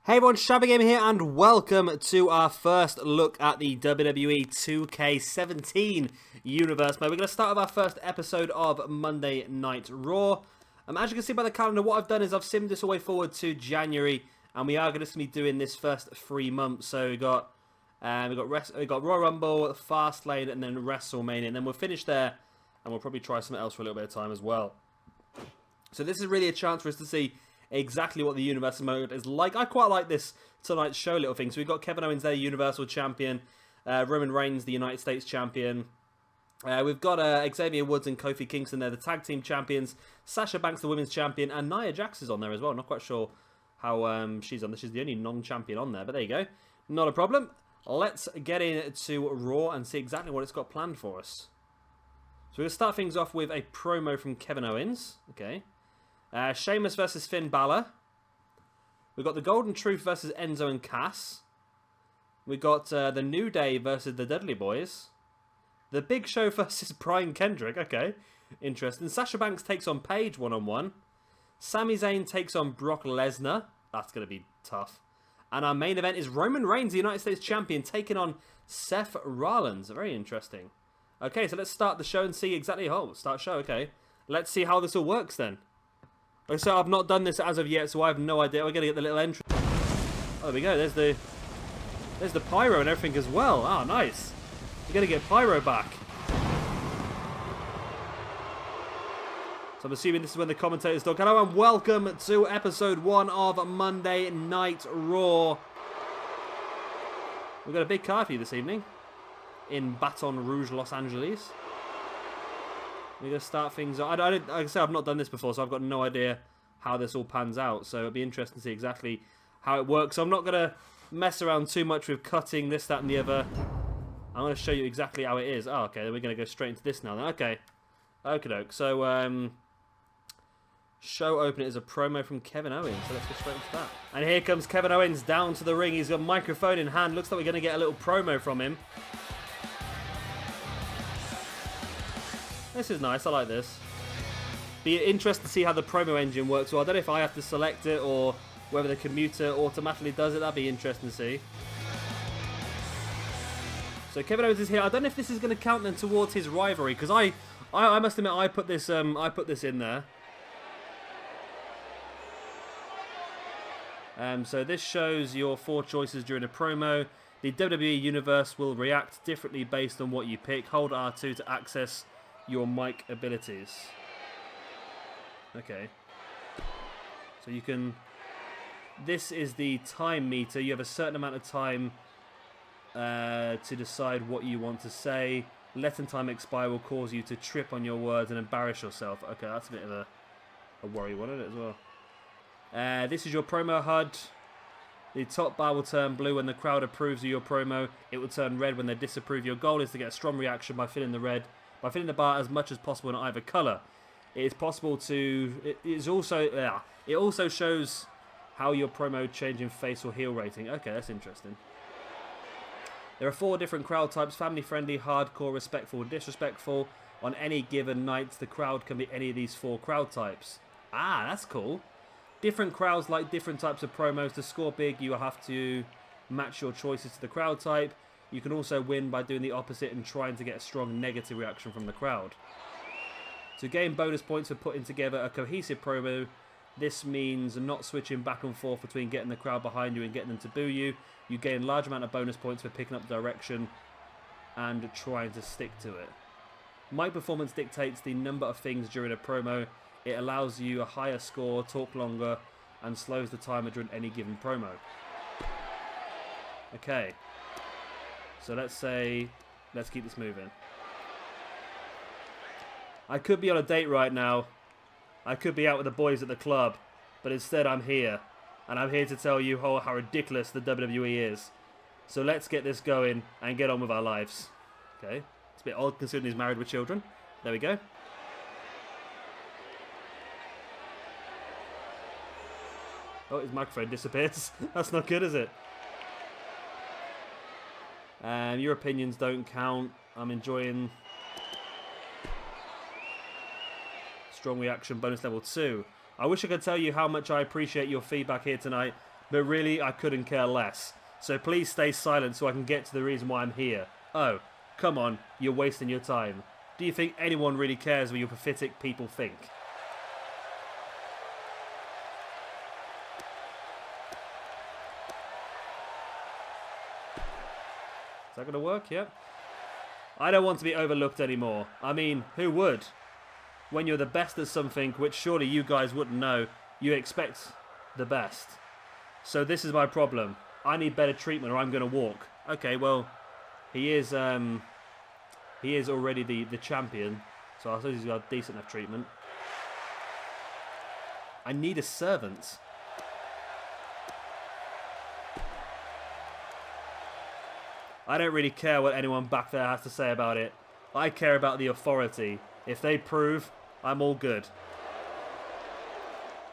Hey everyone, Shabby Gamer here, and welcome to our first look at the WWE 2K17 universe mode. We're going to start with our first episode of Monday Night Raw. As you can see by the calendar, what I've done is I've simmed this all the way forward to January, and we are going to be doing this first 3 months. So we got Royal Rumble, Fastlane, and then WrestleMania, and then we'll finish there, and we'll probably try something else for a little bit of time as well. So this is really a chance for us to see exactly what the Universal mode is like. I quite like this tonight's show little thing. So we've got Kevin Owens there, Universal Champion. Roman Reigns, the United States Champion. We've got Xavier Woods and Kofi Kingston there, the Tag Team Champions. Sasha Banks, the Women's Champion. And Nia Jax is on there as well. Not quite sure how she's on this. She's the only non-champion on there. But there you go. Not a problem. Let's get into Raw and see exactly what it's got planned for us. So we're going to start things off with a promo from Kevin Owens. Okay. Sheamus versus Finn Balor. We've got the Golden Truth versus Enzo and Cass. We've got the New Day versus the Dudley Boyz. The Big Show versus Brian Kendrick. Okay, interesting. Sasha Banks takes on Paige one-on-one. Sami Zayn takes on Brock Lesnar. That's going to be tough. And our main event is Roman Reigns, the United States Champion, taking on Seth Rollins. Very interesting. Okay, so let's start the show and see exactly... Oh, start show, okay. Let's see how this all works then. So I've not done this as of yet, so I have no idea. We're going to get the little entry. Oh, there we go. There's the pyro and everything as well. Ah, nice. We're going to get pyro back. So I'm assuming this is when the commentators talk. Hello and welcome to episode 1 of Monday Night Raw. We've got a big card for you this evening in Baton Rouge, Los Angeles. We're going to start things... like I said, I've not done this before, so I've got no idea how this all pans out. So it'll be interesting to see exactly how it works. So I'm not going to mess around too much with cutting this, that, and the other. I'm going to show you exactly how it is. Oh, okay, then we're going to go straight into this now then. Okay. Okie doke. So, show opener is a promo from Kevin Owens. So let's go straight into that. And here comes Kevin Owens down to the ring. He's got a microphone in hand. Looks like we're going to get a little promo from him. This is nice, I like this. Be interested to see how the promo engine works. Well, I don't know if I have to select it or whether the computer automatically does it. That'd be interesting to see. So Kevin Owens is here. I don't know if this is going to count then towards his rivalry, because I must admit I put this in there. So this shows your 4 choices during a promo. The WWE Universe will react differently based on what you pick. Hold R2 to access your mic abilities. Okay. So you can... This is the time meter. You have a certain amount of time to decide what you want to say. Letting time expire will cause you to trip on your words and embarrass yourself. Okay, that's a bit of a worry one, isn't it, as well? This is your promo HUD. The top bar will turn blue when the crowd approves of your promo. It will turn red when they disapprove. Your goal is to get a strong reaction by filling the bar as much as possible in either colour. It is possible to... It also shows how your promo change in face or heel rating. Okay, that's interesting. There are 4 different crowd types: family friendly, hardcore, respectful, disrespectful. On any given night, the crowd can be any of these 4 crowd types. Ah, that's cool. Different crowds like different types of promos. To score big, you will have to match your choices to the crowd type. You can also win by doing the opposite and trying to get a strong negative reaction from the crowd. To gain bonus points for putting together a cohesive promo, this means not switching back and forth between getting the crowd behind you and getting them to boo you. You gain a large amount of bonus points for picking up direction and trying to stick to it. Mic performance dictates the number of things during a promo. It allows you a higher score, talk longer, and slows the timer during any given promo. Okay. So let's keep this moving. I could be on a date right now. I could be out with the boys at the club. But instead I'm here. And I'm here to tell you how ridiculous the WWE is. So let's get this going and get on with our lives. Okay. It's a bit odd considering he's married with children. There we go. Oh, his microphone disappears. That's not good, is it? Your opinions don't count. I'm enjoying strong reaction bonus level 2. I wish I could tell you how much I appreciate your feedback here tonight, but really I couldn't care less. So please stay silent so I can get to the reason why I'm here. Oh, come on, you're wasting your time. Do you think anyone really cares what your pathetic people think? Is that going to work? Yep. I don't want to be overlooked anymore. I mean, who would? When you're the best at something, which surely you guys wouldn't know, you expect the best. So this is my problem. I need better treatment or I'm going to walk. Okay, well, he is already the champion, so I suppose he's got decent enough treatment. I need a servant. I don't really care what anyone back there has to say about it. I care about the authority. If they prove, I'm all good.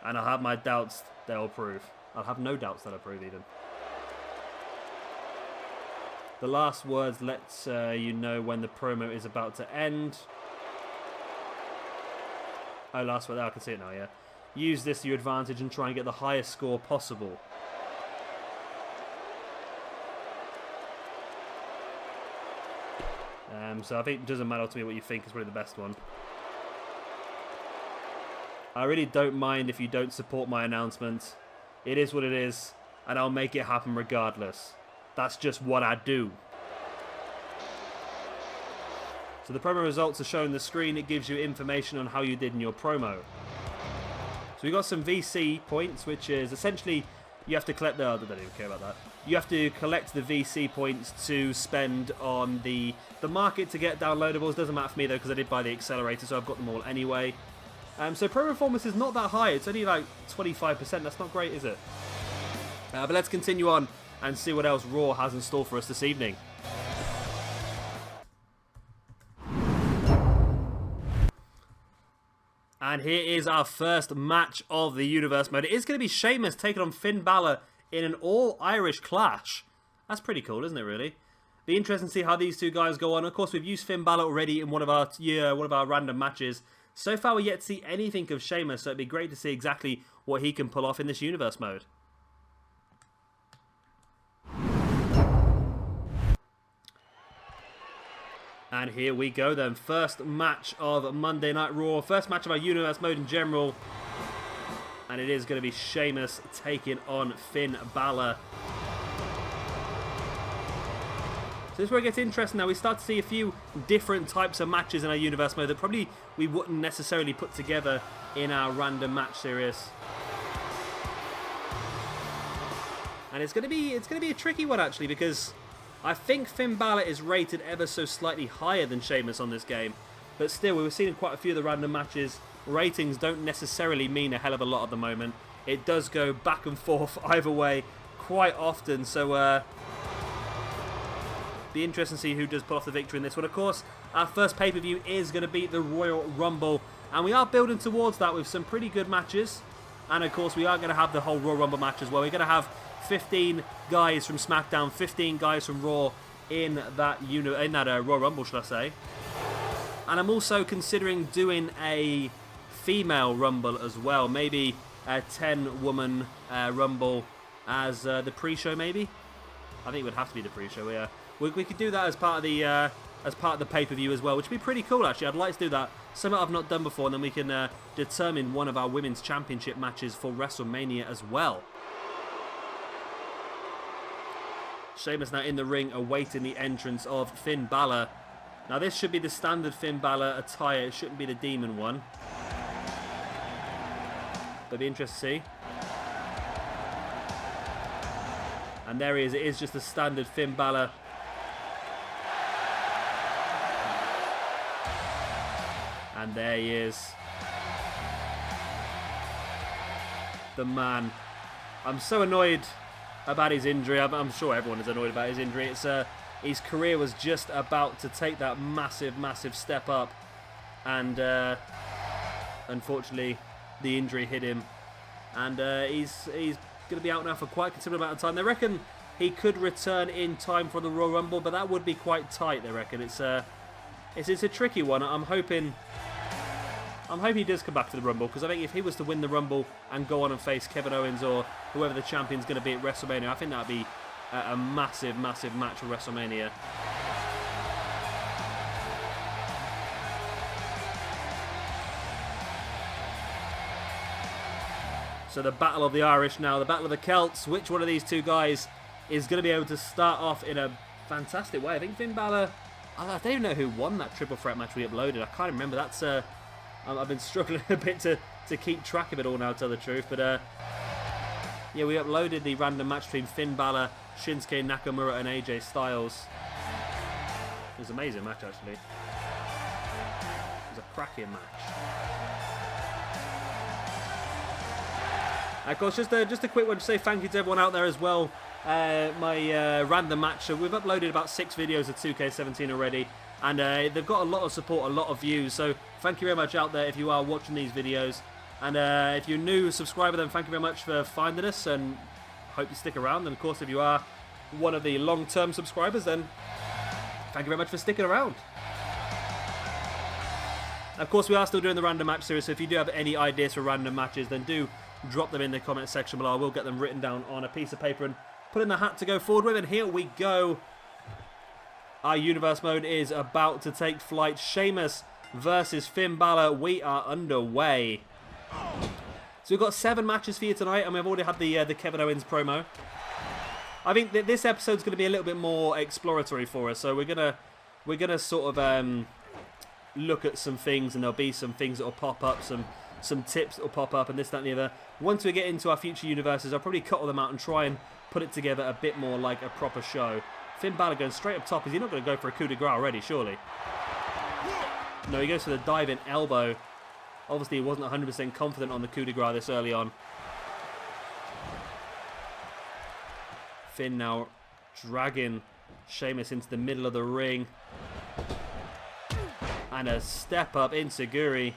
And I'll have my doubts they'll prove. I'll have no doubts that I'll prove even. The last words lets you know when the promo is about to end. Oh, last word. Oh, I can see it now, yeah. Use this to your advantage and try and get the highest score possible. So I think it doesn't matter to me what you think is probably the best one. I really don't mind if you don't support my announcement. It is what it is, and I'll make it happen regardless. That's just what I do. So the promo results are shown on the screen. It gives you information on how you did in your promo. So we got some VC points, which is essentially you have to collect the... I don't even care about that. You have to collect the VC points to spend on the market to get downloadables. Doesn't matter for me though because I did buy the accelerator, so I've got them all anyway. So pro performance is not that high. It's only like 25%. That's not great, is it? But let's continue on and see what else Raw has in store for us this evening. And here is our first match of the Universe mode. It is going to be Sheamus taking on Finn Balor in an all-Irish clash. That's pretty cool, isn't it, really? Be interesting to see how these two guys go on. Of course, we've used Finn Balor already in one of our random matches. So far, we're yet to see anything of Sheamus, so it'd be great to see exactly what he can pull off in this Universe mode. And here we go then. First match of Monday Night Raw. First match of our Universe mode in general. And it is going to be Sheamus taking on Finn Balor. So this is where it gets interesting now. We start to see a few different types of matches in our Universe mode that probably we wouldn't necessarily put together in our random match series. And it's going to be a tricky one actually, because I think Finn Balor is rated ever so slightly higher than Sheamus on this game. But still, we were seeing quite a few of the random matches. Ratings don't necessarily mean a hell of a lot at the moment. It does go back and forth either way quite often. So, be interesting to see who does pull off the victory in this one. Of course, our first pay-per-view is going to be the Royal Rumble. And we are building towards that with some pretty good matches. And of course, we are going to have the whole Royal Rumble match as well. We're going to have 15 guys from SmackDown, 15 guys from Raw in that Royal Rumble, should I say. And I'm also considering doing a female Rumble as well. Maybe a 10-woman Rumble as the pre-show, maybe? I think it would have to be the pre-show, yeah. We could do that as part of the pay-per-view as well, which would be pretty cool, actually. I'd like to do that. Something I've not done before, and then we can determine one of our Women's Championship matches for WrestleMania as well. Sheamus now in the ring awaiting the entrance of Finn Balor. Now this should be the standard Finn Balor attire. It shouldn't be the demon one. But it'll be interesting to see. And there he is. It is just the standard Finn Balor. And there he is. The man. I'm so annoyed about his injury. I'm sure everyone is annoyed about his injury. It's his career was just about to take that massive, massive step up, and unfortunately, the injury hit him, and he's going to be out now for quite a considerable amount of time. They reckon he could return in time for the Royal Rumble, but that would be quite tight. They reckon it's a tricky one. I'm hoping I'm hoping he does come back to the Rumble, because I think if he was to win the Rumble and go on and face Kevin Owens or whoever the champion's going to be at WrestleMania, I think that would be a massive, massive match for WrestleMania. So the Battle of the Irish now, the Battle of the Celts. Which one of these two guys is going to be able to start off in a fantastic way? I think Finn Balor, I don't even know who won that triple threat match we uploaded. I can't remember. That's I've been struggling a bit to keep track of it all now, to tell the truth. But yeah, we uploaded the random match between Finn Balor, Shinsuke Nakamura and AJ Styles. It was an amazing match, actually. It was a cracking match. Of course, just a quick one to say thank you to everyone out there as well. My random match. So we've uploaded about 6 videos of 2K17 already, and they've got a lot of support, a lot of views. So thank you very much out there if you are watching these videos. And if you're a new subscriber, then thank you very much for finding us, and hope you stick around. And of course, if you are one of the long-term subscribers, then thank you very much for sticking around. Of course, we are still doing the random match series, so if you do have any ideas for random matches, then do drop them in the comment section below. I will get them written down on a piece of paper and put in the hat to go forward with. And here we go. Our universe mode is about to take flight. Sheamus versus Finn Balor. We are underway. So we've got 7 matches for you tonight, and we've already had the Kevin Owens promo. I think that this episode's going to be a little bit more exploratory for us. So we're gonna sort of look at some things, and there'll be some things that will pop up, some tips that will pop up, and this, that, and the other. Once we get into our future universes, I'll probably cut all them out and try and put it together a bit more like a proper show. Finn Balor going straight up top. Is he not going to go for a coup de grace already, surely? No, he goes for the diving elbow. Obviously, he wasn't 100% confident on the coup de grace this early on. Finn now dragging Sheamus into the middle of the ring. And a step up enziguri.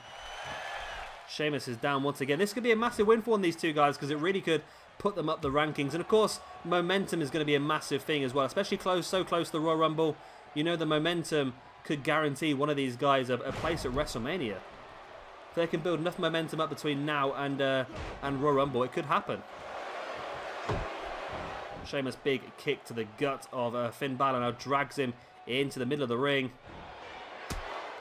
Sheamus is down once again. This could be a massive win for one of these two guys, because it really could put them up the rankings. And of course, momentum is going to be a massive thing as well, especially so close to the Royal Rumble. You know, the momentum could guarantee one of these guys a place at WrestleMania. If they can build enough momentum up between now and Royal Rumble, it could happen. Sheamus, big kick to the gut of Finn Balor, now drags him into the middle of the ring.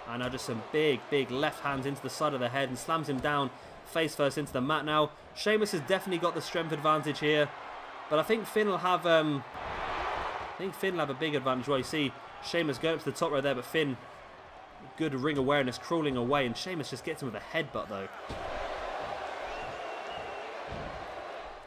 And now just some big left hands into the side of the head and slams him down face first into the mat. Now, Sheamus has definitely got the strength advantage here, but I think Finn will have a big advantage. Well, you see Sheamus going up to the top right there, but Finn, good ring awareness, crawling away, and Sheamus just gets him with a headbutt though.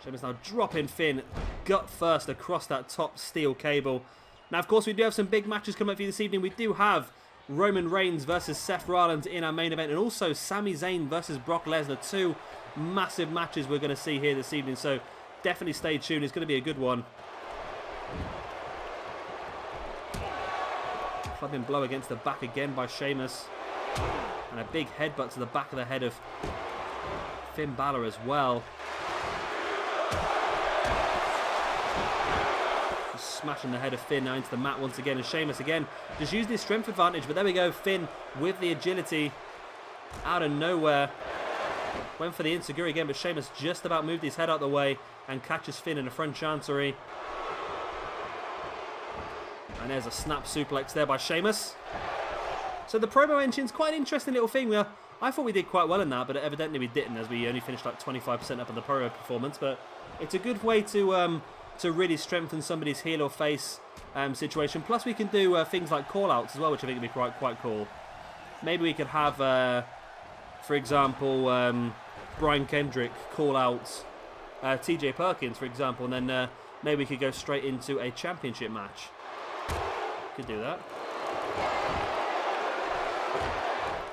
Sheamus now dropping Finn gut first across that top steel cable. Now, of course, we do have some big matches coming up for you this evening. We do have Roman Reigns versus Seth Rollins in our main event, and also Sami Zayn versus Brock Lesnar. 2 massive matches we're going to see here this evening, so definitely stay tuned. It's going to be a good one. Clubbing blow against the back again by Sheamus, and a big headbutt to the back of the head of Finn Balor as well. Smashing the head of Finn now into the mat once again, and Sheamus again just using his strength advantage, but there we go. Finn with the agility out of nowhere went for the enziguri again, but Sheamus just about moved his head out the way and catches Finn in the front chancery. And there's a snap suplex there by Sheamus. So the promo engine's quite an interesting little thing. I thought we did quite well in that, but evidently we didn't, as we only finished like 25% up on the promo performance. But it's a good way to really strengthen somebody's heel or face situation. Plus we can do things like call-outs as well, which I think would be quite cool. Maybe we could have, for example, Brian Kendrick call out TJ Perkins, for example, and then maybe we could go straight into a championship match. Could do that.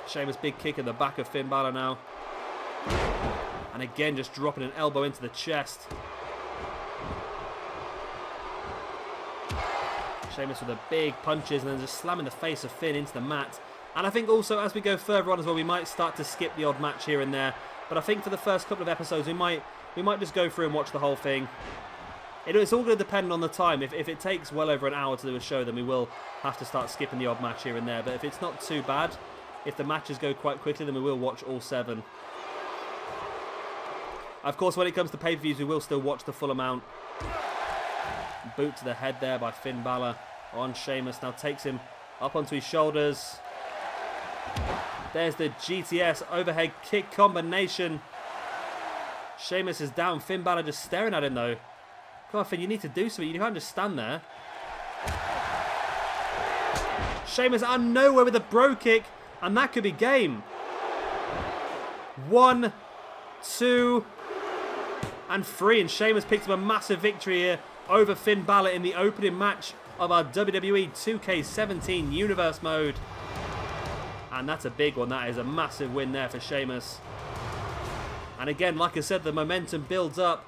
Sheamus, big kick in the back of Finn Balor now. And again, just dropping an elbow into the chest. Sheamus with the big punches and then just slamming the face of Finn into the mat. And I think also as we go further on as well, we might start to skip the odd match here and there. But I think for the first couple of episodes, we might just go through and watch the whole thing. It's all going to depend on the time. If it takes well over an hour to do a show, then we will have to start skipping the odd match here and there. But if it's not too bad, if the matches go quite quickly, then we will watch all 7. Of course, when it comes to pay-per-views, we will still watch the full amount. Boot to the head there by Finn Balor on Sheamus. Now takes him up onto his shoulders. There's the GTS overhead kick combination. Sheamus is down. Finn Balor just staring at him though. Come on, Finn, you need to do something. You can't just stand there. Sheamus out of nowhere with a bro kick, and that could be game. 1, 2, and 3, and Sheamus picks up a massive victory here over Finn Balor in the opening match of our WWE 2K17 Universe mode. And that's a big one. That is a massive win there for Sheamus. And again, like I said, the momentum builds up.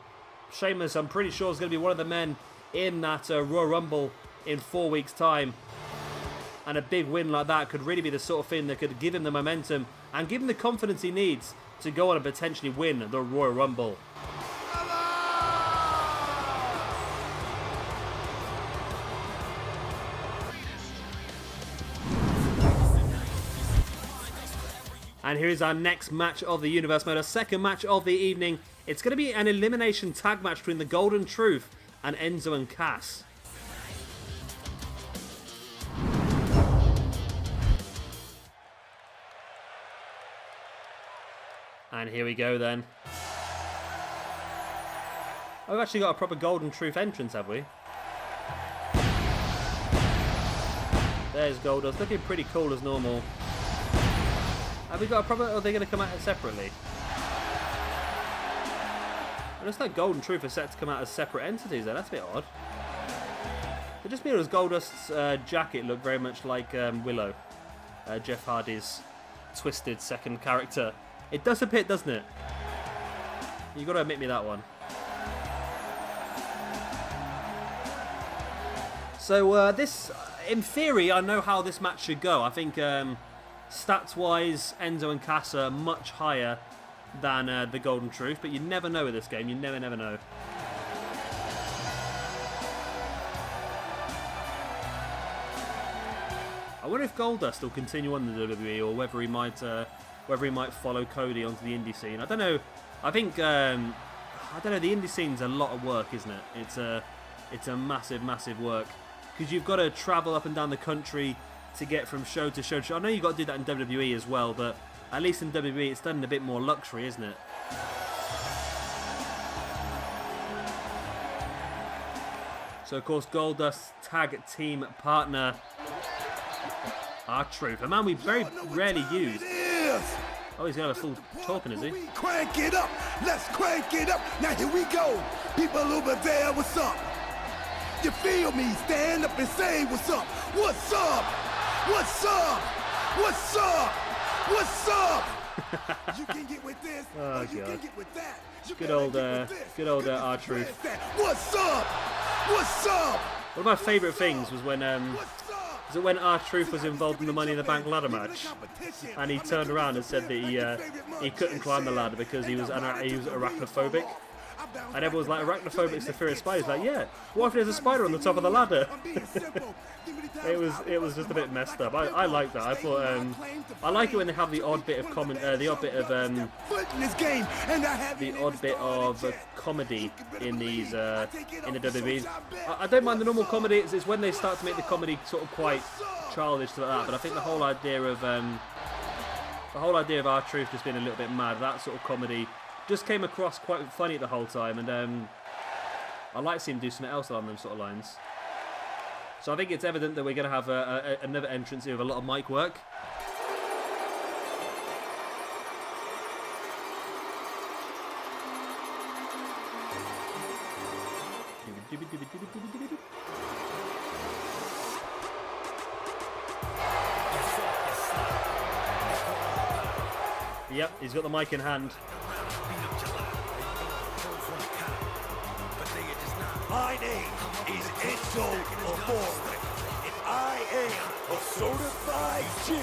Sheamus, I'm pretty sure, is going to be one of the men in that Royal Rumble in 4 weeks' time. And a big win like that could really be the sort of thing that could give him the momentum and give him the confidence he needs to go on and potentially win the Royal Rumble. And here is our next match of the Universe mode, our second match of the evening. It's going to be an elimination tag match between the Golden Truth and Enzo and Cass. And here we go then. Oh, we've actually got a proper Golden Truth entrance, have we? There's Goldust, looking pretty cool as normal. Have we got a proper, or are they going to come out separately? It looks like Golden Truth are set to come out as separate entities there. That's a bit odd. It just means Goldust's jacket looked very much like Willow, Jeff Hardy's twisted second character. It does a bit, doesn't it? You got to admit me that one. So this, in theory, I know how this match should go. I think stats-wise, Enzo and Cass are much higher than the Golden Truth, but you never know with this game. You never know. I wonder if Goldust will continue on the WWE, or whether he might follow Cody onto the indie scene. I don't know. I think I don't know. The indie scene's a lot of work, isn't it? It's a massive work, because you've got to travel up and down the country to get from show to show to show. I know you've got to do that in WWE as well, but at least in WWE it's done in a bit more luxury, isn't it? So of course, Goldust's tag team partner, R-Truth, a man we very rarely use. Oh, he's going to have a full talking, is he? Crank it up. Let's crank it up. Now here we go. People over there, what's up? You feel me? Stand up and say what's up. What's up? What's up? What's up? What's up? You can get with this. Oh, you God. can get with that. Good old R-Truth. What's up? What's up? One of my favourite things was when when R-Truth was involved in the Money in the Bank ladder match, and he turned around and said that he couldn't climb the ladder because he was arachnophobic. And everyone's like, arachnophobic to fear of spiders. Like, yeah, what if there's a spider on the top of the ladder? It was just a bit messed up. I like that. I thought I like it when they have the odd bit of comedy in these in the WWEs. I don't mind the normal comedy. It's when they start to make the comedy sort of quite childish to like that. But I think the whole idea of R-Truth just being a little bit mad, that sort of comedy, just came across quite funny the whole time, and I like seeing him do something else along them sort of lines. So I think it's evident that we're going to have another entrance here with a lot of mic work. Yep, he's got the mic in hand. My name is Enzo, and I am a certified G.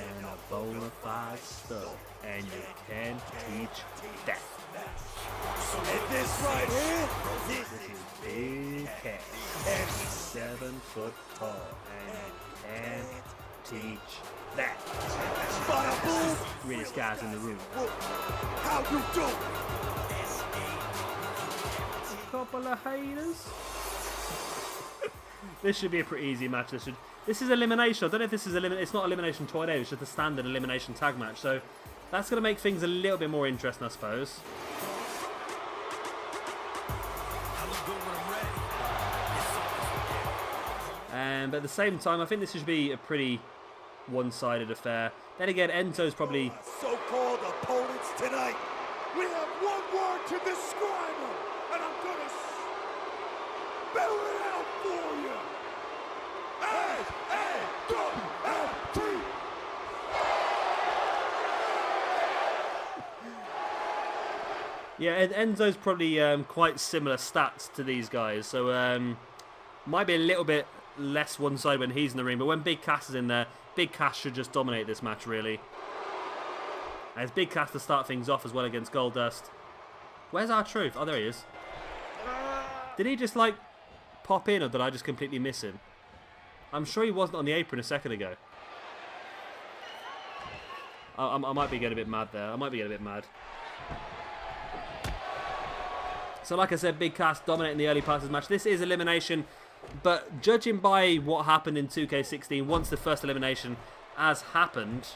And a bona fide stuff, and you can't teach that. And this right here, This is Big Cat, and he's 7 foot tall, and you can't Teach that. Bada boom. Realest guys in the room. How you do? Couple of haters. This should be a pretty easy match. This is elimination. I don't know if this is it's not elimination tornado. It's just a standard elimination tag match. So that's going to make things a little bit more interesting, I suppose. But at the same time, I think this should be a pretty one-sided affair. Then again, Enzo's probably... So-called opponents tonight. We have one word to describe them, and I'm gonna spell it out for you. A-A-W-F-T. Yeah, Enzo's probably quite similar stats to these guys, so might be a little bit less one-sided when he's in the ring, but when Big Cass is in there, Big Cass should just dominate this match, really. As Big Cass to start things off as well against Goldust. Where's R-Truth? Oh, there he is. Did he just, like, pop in, or did I just completely miss him? I'm sure he wasn't on the apron a second ago. I might be getting a bit mad there. I might be getting a bit mad. So, like I said, Big Cass dominating the early parts of the match. This is elimination, but judging by what happened in 2K16, once the first elimination has happened,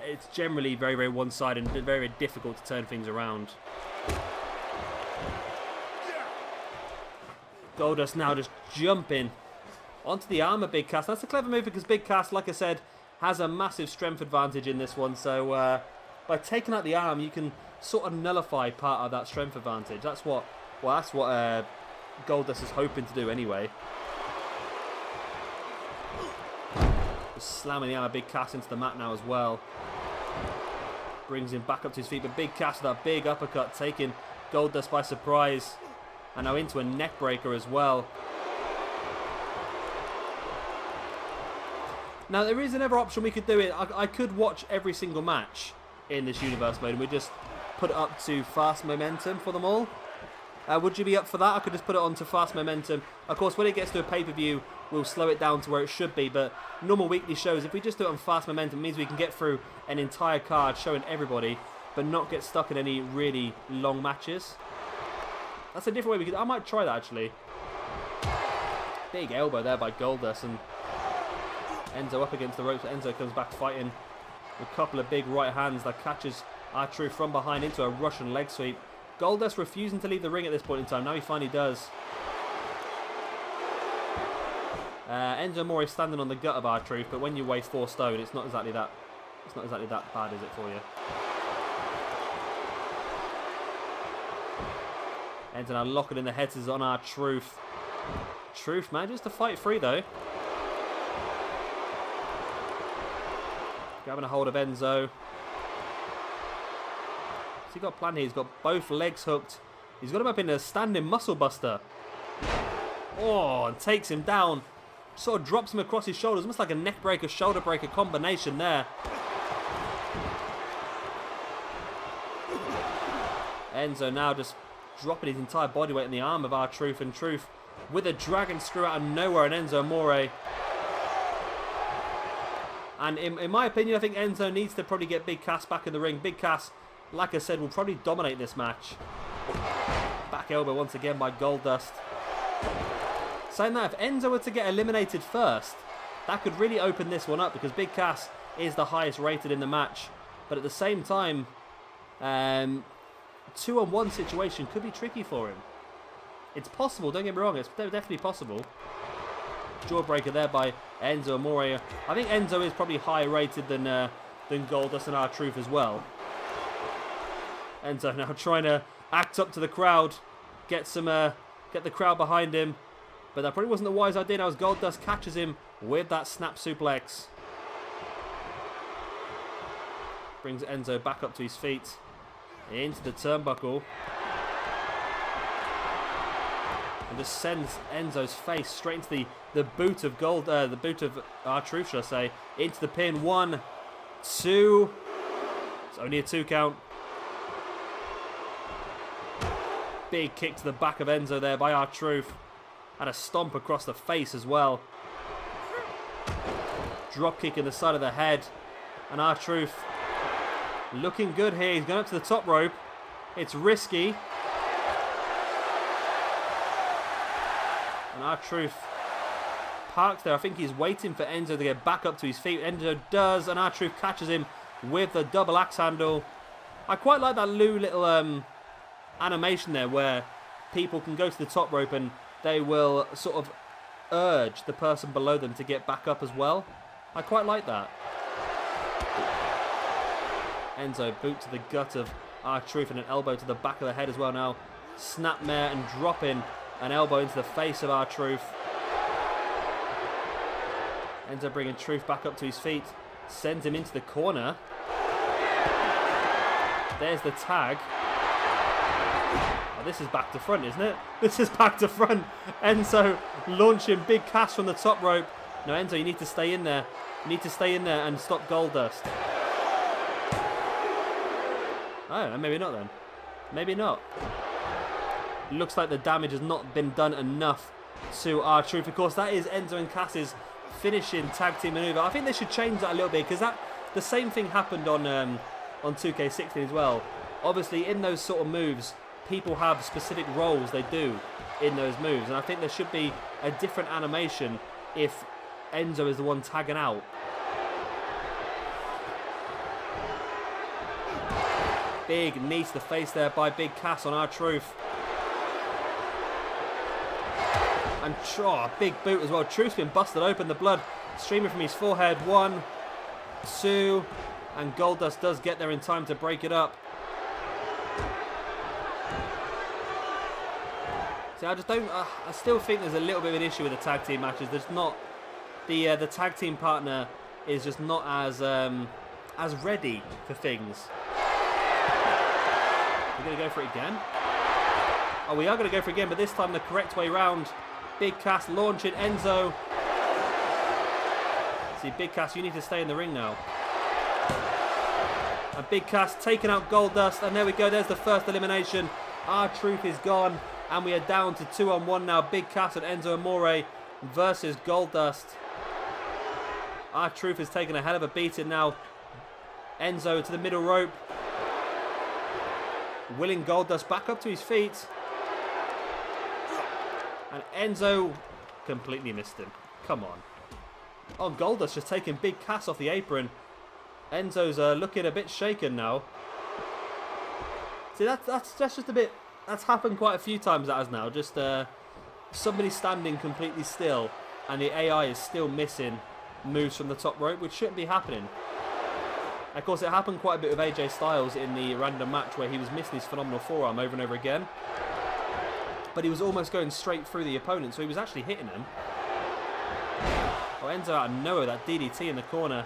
it's generally very, very one-sided and very, very difficult to turn things around. Goldust now just jumping onto the arm of Big Cass. That's a clever move because Big Cass, like I said, has a massive strength advantage in this one. So by taking out the arm, you can sort of nullify part of that strength advantage. That's what Goldust is hoping to do anyway. Just slamming the arm of Big Cass into the mat now as well. Brings him back up to his feet, but Big Cass with that big uppercut taking Goldust by surprise. And now into a neck breaker as well. Now there is another option we could do it. I could watch every single match in this universe mode and we just put it up to fast momentum for them all. Would you be up for that? I could just put it on to fast momentum. Of course, when it gets to a pay-per-view, we'll slow it down to where it should be. But normal weekly shows, if we just do it on fast momentum, it means we can get through an entire card showing everybody, but not get stuck in any really long matches. That's a different way we could... I might try that, actually. Big elbow there by Goldust, and Enzo up against the ropes. Enzo comes back fighting. A couple of big right hands that catches R-Truth from behind into a Russian leg sweep. Goldust refusing to leave the ring at this point in time. Now he finally does. Enzo More is standing on the gut of R-Truth, but when you weigh 4 stone, it's not exactly that. It's not exactly that bad, is it, for you? Enzo now locking in the heads on R-Truth. Truth manages to fight free though. Grabbing a hold of Enzo. What's he got planned here? He's got both legs hooked. He's got him up in a standing muscle buster. Oh, and takes him down. Sort of drops him across his shoulders. Almost like a neck breaker, shoulder breaker combination there. Enzo now just dropping his entire body weight in the arm of R-Truth, and Truth with a dragon screw out of nowhere, and Enzo More. And in my opinion, I think Enzo needs to probably get Big Cass back in the ring. Big Cass, like I said, will probably dominate this match. Back elbow once again by Goldust. Saying that, if Enzo were to get eliminated first, that could really open this one up because Big Cass is the highest rated in the match. But at the same time, 2-on-1 situation could be tricky for him. It's possible, don't get me wrong, it's definitely possible. Jawbreaker there by Enzo More. I think Enzo is probably higher rated than Goldust and R-Truth as well. Enzo now trying to act up to the crowd, get the crowd behind him, but that probably wasn't the wise idea. Now as Goldust catches him with that snap suplex, brings Enzo back up to his feet, into the turnbuckle, and just sends Enzo's face straight into the boot of the boot of R-Truth, should I say, into the pin. 1, 2. It's only a 2 count. Big kick to the back of Enzo there by R-Truth. And a stomp across the face as well. Drop kick in the side of the head. And R-Truth looking good here. He's going up to the top rope. It's risky. And R-Truth parked there. I think he's waiting for Enzo to get back up to his feet. Enzo does, and R-Truth catches him with the double axe handle. I quite like that little animation there where people can go to the top rope and they will sort of urge the person below them to get back up as well. I quite like that. Enzo boot to the gut of R-Truth and an elbow to the back of the head as well now. Snapmare and dropping an elbow into the face of R-Truth. Enzo bringing Truth back up to his feet. Sends him into the corner. There's the tag. Oh, this is back to front, isn't it? This is back to front. Enzo launching big cast from the top rope. No, Enzo, you need to stay in there. You need to stay in there and stop Goldust. Oh, maybe not then. Maybe not. Looks like the damage has not been done enough to R-Truth. Of course, that is Enzo and Cass's finishing tag team maneuver. I think they should change that a little bit because the same thing happened on 2K16 as well. Obviously, in those sort of moves, people have specific roles they do in those moves, and I think there should be a different animation if Enzo is the one tagging out. Big knee to the face there by Big Cass on R-Truth. And big boot as well. Truth's been busted open. The blood streaming from his forehead. 1, 2, and Goldust does get there in time to break it up. See, I still think there's a little bit of an issue with the tag team matches. There's not the tag team partner is just not as ready for things. We're gonna go for it again. Oh, we are gonna go for it again, but this time the correct way round. Big Cass launching Enzo. See, Big Cass, you need to stay in the ring now. And Big Cass taking out Goldust, and there we go. There's the first elimination. R-Truth is gone, and we are down to 2-on-1 now. Big Cass and Enzo Amore versus Goldust. R-Truth is taking a hell of a beating now. Enzo to the middle rope. Willing Goldust back up to his feet. And Enzo completely missed him. Come on. Oh, Goldust just taking Big Cass off the apron. Enzo's looking a bit shaken now. See, that's just a bit... That's happened quite a few times, that has now. Just somebody standing completely still and the AI is still missing moves from the top rope, which shouldn't be happening. Of course, it happened quite a bit with AJ Styles in the random match where he was missing his phenomenal forearm over and over again. But he was almost going straight through the opponent, so he was actually hitting him. Oh, Enzo out of nowhere, that DDT in the corner.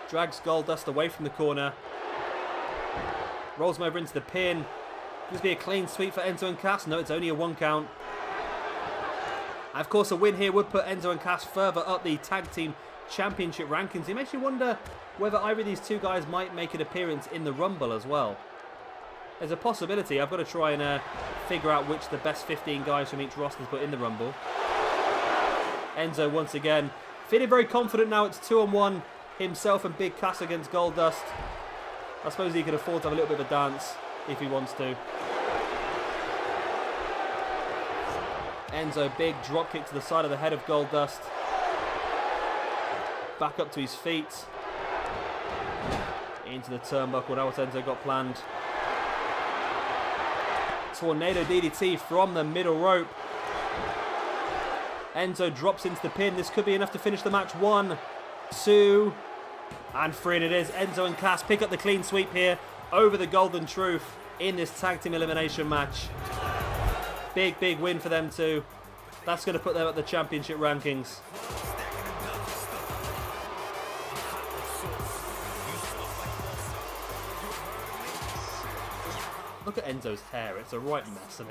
Drags Goldust away from the corner. Rolls him over into the pin. Could this be a clean sweep for Enzo and Cass? No, it's only a 1 count. And of course, a win here would put Enzo and Cass further up the Tag Team Championship rankings. It makes you wonder whether either of these two guys might make an appearance in the Rumble as well. There's a possibility. I've got to try and figure out which the best 15 guys from each roster to put in the Rumble. Enzo once again feeling very confident now. It's 2-on-1. Himself and Big Cass against Goldust. I suppose he can afford to have a little bit of a dance if he wants to. Enzo, big drop kick to the side of the head of Goldust. Back up to his feet. Into the turnbuckle. Now what Enzo got planned. Tornado DDT from the middle rope. Enzo drops into the pin. This could be enough to finish the match. 1, 2, and 3. And it is. Enzo and Cass pick up the clean sweep here over the Golden Truth in this tag team elimination match. Big, big win for them too. That's going to put them at the championship rankings. Look at Enzo's hair. It's a right mess, isn't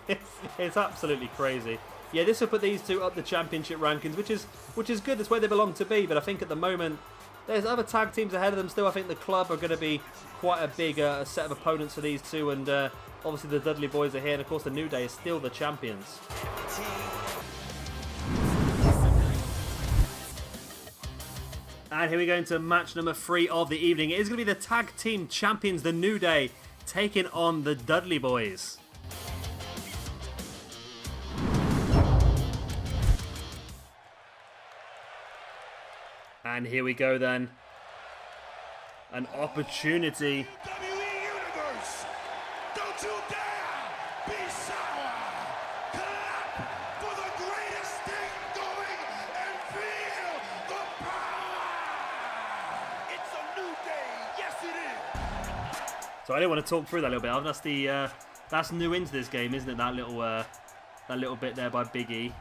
it? It's absolutely crazy. Yeah, this will put these two up the championship rankings, which is good. It's where they belong to be. But I think at the moment, there's other tag teams ahead of them still. I think the club are going to be quite a big set of opponents for these two. And Obviously, the Dudley Boyz are here, and of course, the New Day is still the champions. And here we go into match number 3 of the evening. It is going to be the tag team champions, the New Day, taking on the Dudley Boyz. And here we go then. An opportunity. WWE Universe, don't you dare be sour. Clap for the greatest thing going and feel the power. It's a new day. Yes, it is. So I didn't want to talk through that a little bit. That's the that's new into this game, isn't it? That little bit there by Big E.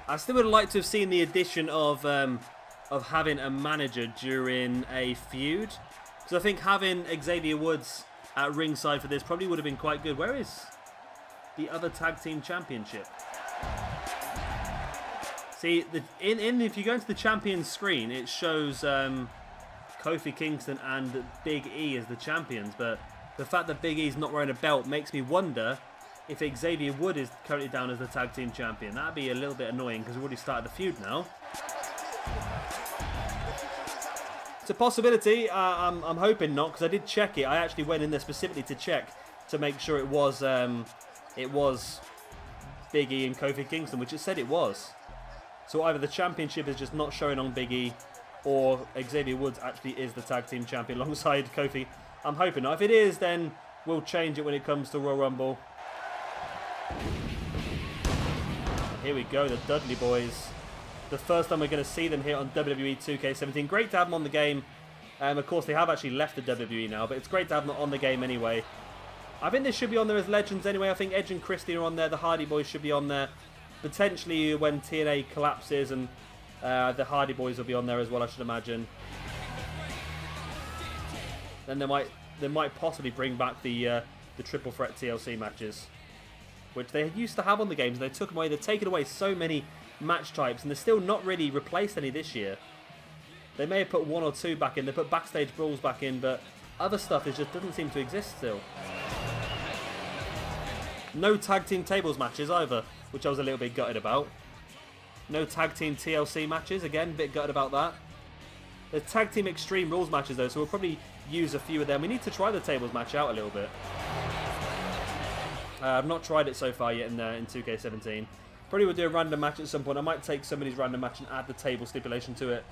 I still would like to have seen the addition of having a manager during a feud, because I think having Xavier Woods at ringside for this probably would have been quite good. Where is the other tag team championship? See, if you go into the champions screen, it shows Kofi Kingston and Big E as the champions, but the fact that Big E's not wearing a belt makes me wonder if Xavier Wood is currently down as the tag team champion. That'd be a little bit annoying because we've already started the feud now. It's a possibility. I'm hoping not, because I did check it. I actually went in there specifically to check to make sure it was Big E and Kofi Kingston, which it said it was. So either the championship is just not showing on Big E, or Xavier Woods actually is the tag team champion alongside Kofi. I'm hoping not. If it is, then we'll change it when it comes to Royal Rumble. Here we go, the Dudley Boyz. The first time we're going to see them here on WWE 2K17. Great to have them on the game. Of course, they have actually left the WWE now, but it's great to have them on the game anyway. I think they should be on there as legends anyway. I think Edge and Christy are on there. The Hardy Boys should be on there. Potentially when TNA collapses, and the Hardy Boys will be on there as well, I should imagine. Then they might possibly bring back the triple threat TLC matches, which they used to have on the games, and they took them away. They've taken away so many match types, and they're still not really replaced any this year. They may have put 1 or 2 back in. They put backstage brawls back in, but other stuff just doesn't seem to exist still. No tag team tables matches either, which I was a little bit gutted about. No tag team TLC matches, again, a bit gutted about that. The tag team Extreme Rules matches though, so we'll probably use a few of them. We need to try the tables match out a little bit. I've not tried it so far yet in 2K17. Probably will do a random match at some point. I might take somebody's random match and add the table stipulation to it.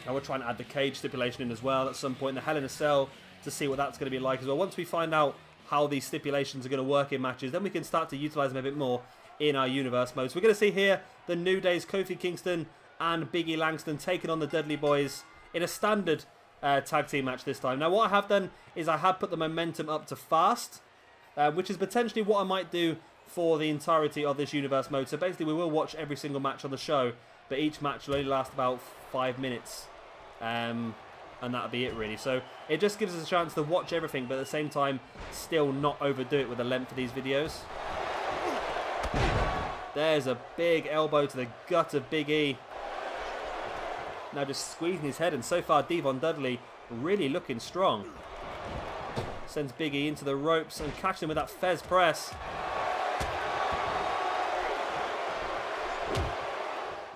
I will try and add the cage stipulation in as well at some point in the Hell in a Cell to see what that's going to be like as well. Once we find out how these stipulations are going to work in matches, then we can start to utilise them a bit more in our universe mode. So we're going to see here the New Day's Kofi Kingston and Big E Langston taking on the Dudley Boyz in a standard tag team match this time. Now what I have done is I have put the momentum up to fast, which is potentially what I might do for the entirety of this universe mode. So basically we will watch every single match on the show, but each match will only last about 5 minutes, and that'll be it really. So it just gives us a chance to watch everything, but at the same time still not overdo it with the length of these videos. There's a big elbow to the gut of Big E. Now just squeezing his head, and so far Devon Dudley really looking strong. Sends Big E into the ropes and catches him with that Fez press.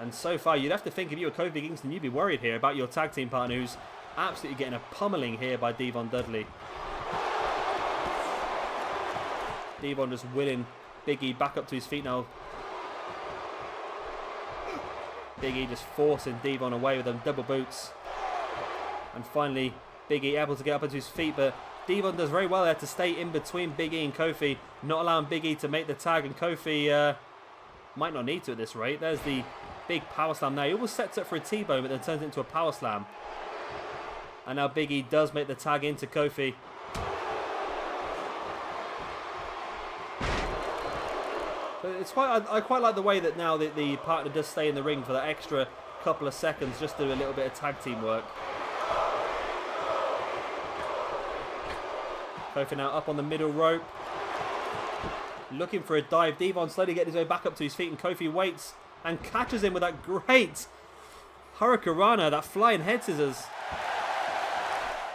And so far you'd have to think if you were Kofi Kingston, you'd be worried here about your tag team partner who's absolutely getting a pummeling here by Devon Dudley. Devon just willing Big E back up to his feet now. Big E just forcing Devon away with them double boots. And finally, Big E able to get up onto his feet, but Devon does very well there to stay in between Big E and Kofi, not allowing Big E to make the tag, and Kofi might not need to at this rate. There's the big power slam there. He almost sets up for a T-bone, but then turns it into a power slam. And now Big E does make the tag into Kofi. But it's I quite like the way that now the partner does stay in the ring for that extra couple of seconds, just to do a little bit of tag team work. Kofi now up on the middle rope, looking for a dive. Devon slowly getting his way back up to his feet, and Kofi waits and catches him with that great Hurricanrana, that flying head scissors.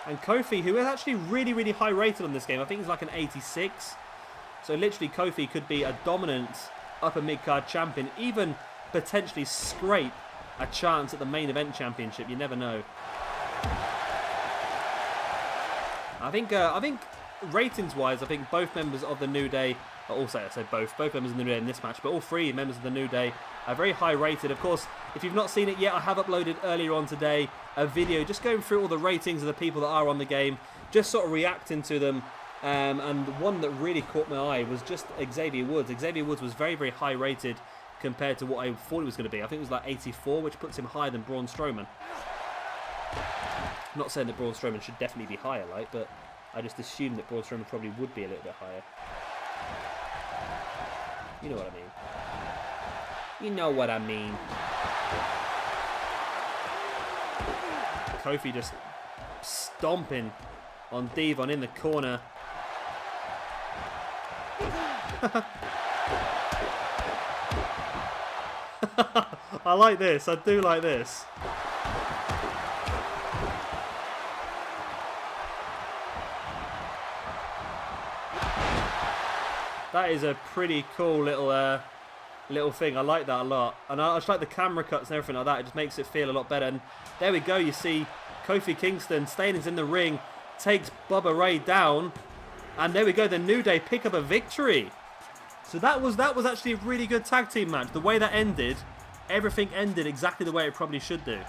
And Kofi, who is actually really, really high rated on this game. I think he's like an 86. So literally Kofi could be a dominant upper mid-card champion. Even potentially scrape a chance at the main event championship. You never know. I think ratings-wise, I think both members of the New Day, also I say both members of the New Day in this match, but all three members of the New Day are very high rated. Of course, if you've not seen it yet, I have uploaded earlier on today a video just going through all the ratings of the people that are on the game, just sort of reacting to them. And one that really caught my eye was just Xavier Woods. Xavier Woods was very, very high rated compared to what I thought it was going to be. I think it was like 84, which puts him higher than Braun Strowman. I'm not saying that Braun Strowman should definitely be higher, like, but I just assumed that Braun Strowman probably would be a little bit higher. You know what I mean. You know what I mean. Kofi just stomping on Devon in the corner. I like this. I do like this. That is a pretty cool little thing. I like that a lot. And I just like the camera cuts and everything like that. It just makes it feel a lot better. And there we go. You see Kofi Kingston, Staining's in the ring, takes Bubba Ray down. And there we go. The New Day pick up a victory. So that was actually a really good tag team match. The way that ended, everything ended exactly the way it probably should do.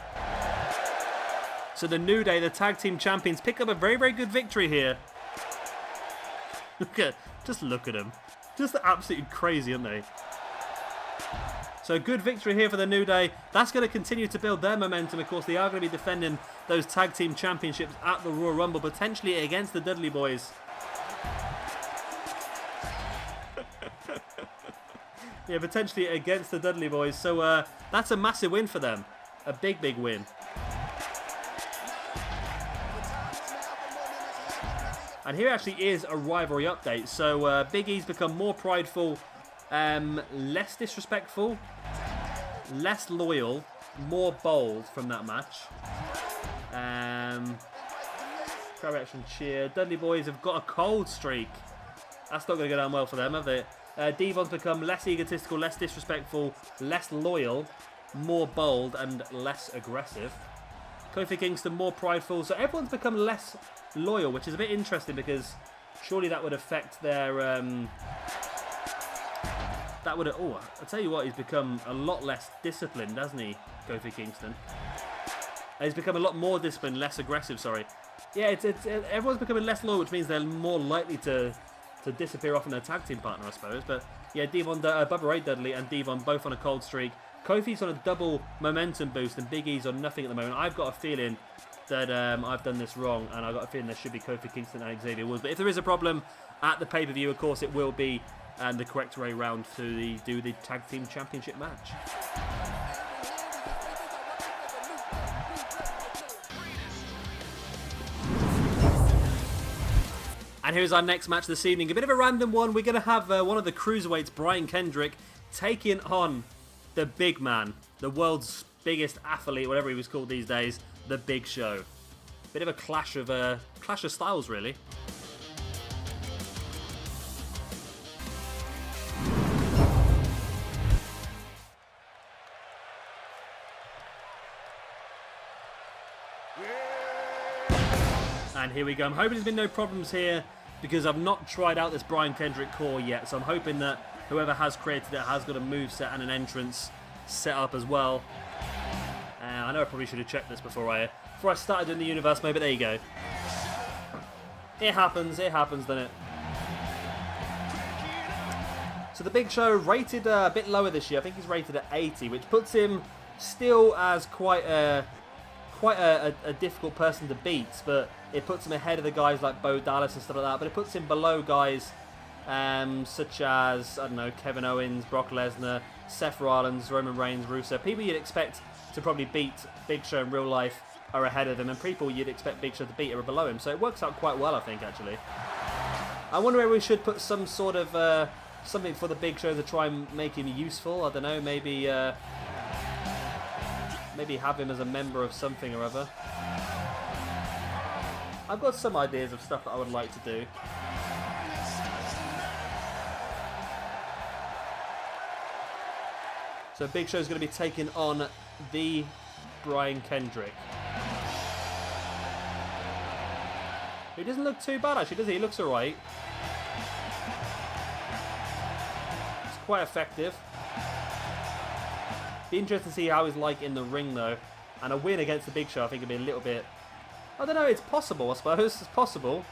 So the New Day, the tag team champions, pick up a very, very good victory here. Just look at them. Just absolutely crazy, aren't they? So good victory here for the New Day. That's going to continue to build their momentum. Of course, they are going to be defending those tag team championships at the Royal Rumble, potentially against the Dudley Boyz. Yeah, potentially against the Dudley Boyz. So that's a massive win for them. A big, big win. And here actually is a rivalry update. So Big E's become more prideful, less disrespectful, less loyal, more bold from that match. Crowd reaction cheer. Dudley Boyz have got a cold streak. That's not going to go down well for them, have they? Devon's become less egotistical, less disrespectful, less loyal, more bold, and less aggressive. Kofi Kingston more prideful. So everyone's become less loyal, which is a bit interesting because surely that would affect their... Oh, I'll tell you what, he's become a lot less disciplined, hasn't he, Kofi Kingston? He's become a lot more disciplined, less aggressive, sorry. Yeah, everyone's becoming less loyal, which means they're more likely to disappear off in their tag team partner, I suppose. But yeah, Bubba Ray Dudley and Devon both on a cold streak. Kofi's on a double momentum boost and Big E's on nothing at the moment. I've got a feeling that I've done this wrong, and I've got a feeling there should be Kofi Kingston and Xavier Woods. But if there is a problem at the pay-per-view, of course, it will be the correct way round to do the tag team championship match. And here's our next match this evening. A bit of a random one. We're going to have one of the cruiserweights, Brian Kendrick, taking on the big man, the world's biggest athlete, whatever he was called these days, the Big Show. Bit of a clash of styles, really. And here we go. I'm hoping there's been no problems here because I've not tried out this Brian Kendrick core yet. So I'm hoping that whoever has created it has got a moveset and an entrance set up as well. I know I probably should have checked this before I started doing the universe mode, but there you go. It happens, doesn't it? So the Big Show rated a bit lower this year. I think he's rated at 80, which puts him still as quite a difficult person to beat, but it puts him ahead of the guys like Bo Dallas and stuff like that, but it puts him below guys such as, I don't know, Kevin Owens, Brock Lesnar, Seth Rollins, Roman Reigns, Rusev. People you'd expect to probably beat Big Show in real life are ahead of him, and people you'd expect Big Show to beat are below him, so it works out quite well, I think, actually. I wonder whether we should put some sort of something for the Big Show to try and make him useful. I don't know, maybe Maybe have him as a member of something or other. I've got some ideas of stuff that I would like to do. So Big Show's going to be taking on the Brian Kendrick. He doesn't look too bad actually, does he? He looks alright. It's quite effective. Be interesting to see how he's like in the ring though. And a win against the Big Show I think would be a little bit... I don't know, it's possible I suppose. It's possible.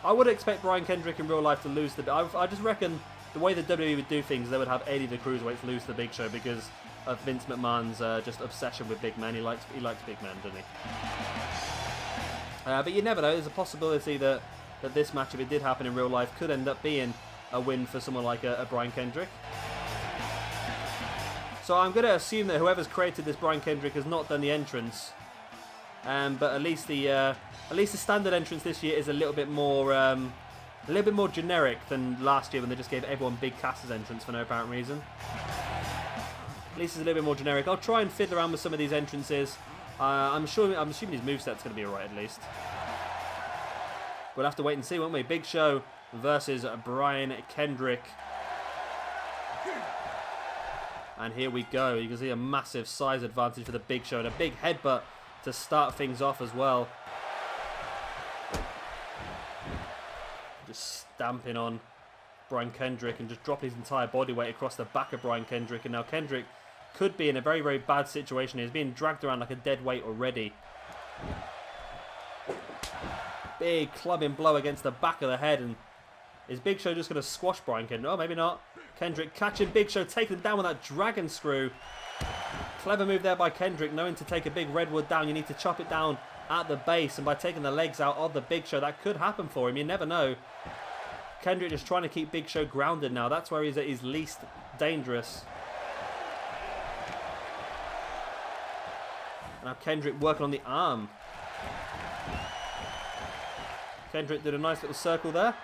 I would expect Brian Kendrick in real life to lose the... I just reckon the way the WWE would do things, they would have any of the cruiserweights lose to the Big Show because of Vince McMahon's just obsession with big men. He likes big men, doesn't he? But you never know. There's a possibility that this match, if it did happen in real life, could end up being a win for someone like a Brian Kendrick. So I'm going to assume that whoever's created this Brian Kendrick has not done the entrance, but at least the standard entrance this year is a little bit more generic than last year when they just gave everyone Big Cass's entrance for no apparent reason. At least it's a little bit more generic. I'll try and fiddle around with some of these entrances. I'm assuming his moveset's going to be alright at least. We'll have to wait and see, won't we? Big Show versus Brian Kendrick. And here we go. You can see a massive size advantage for the Big Show and a big headbutt to start things off as well. Just stamping on Brian Kendrick and just dropping his entire body weight across the back of Brian Kendrick. And now Kendrick could be in a very, very bad situation. He's being dragged around like a dead weight already. Big clubbing blow against the back of the head. And is Big Show just going to squash Brian Kendrick? Oh, maybe not. Kendrick catching Big Show, taking him down with that dragon screw. Clever move there by Kendrick, knowing to take a big redwood down. You need to chop it down at the base. And by taking the legs out of the Big Show, that could happen for him. You never know. Kendrick just trying to keep Big Show grounded now. That's where he's at his least dangerous. Now Kendrick working on the arm. Kendrick did a nice little circle there.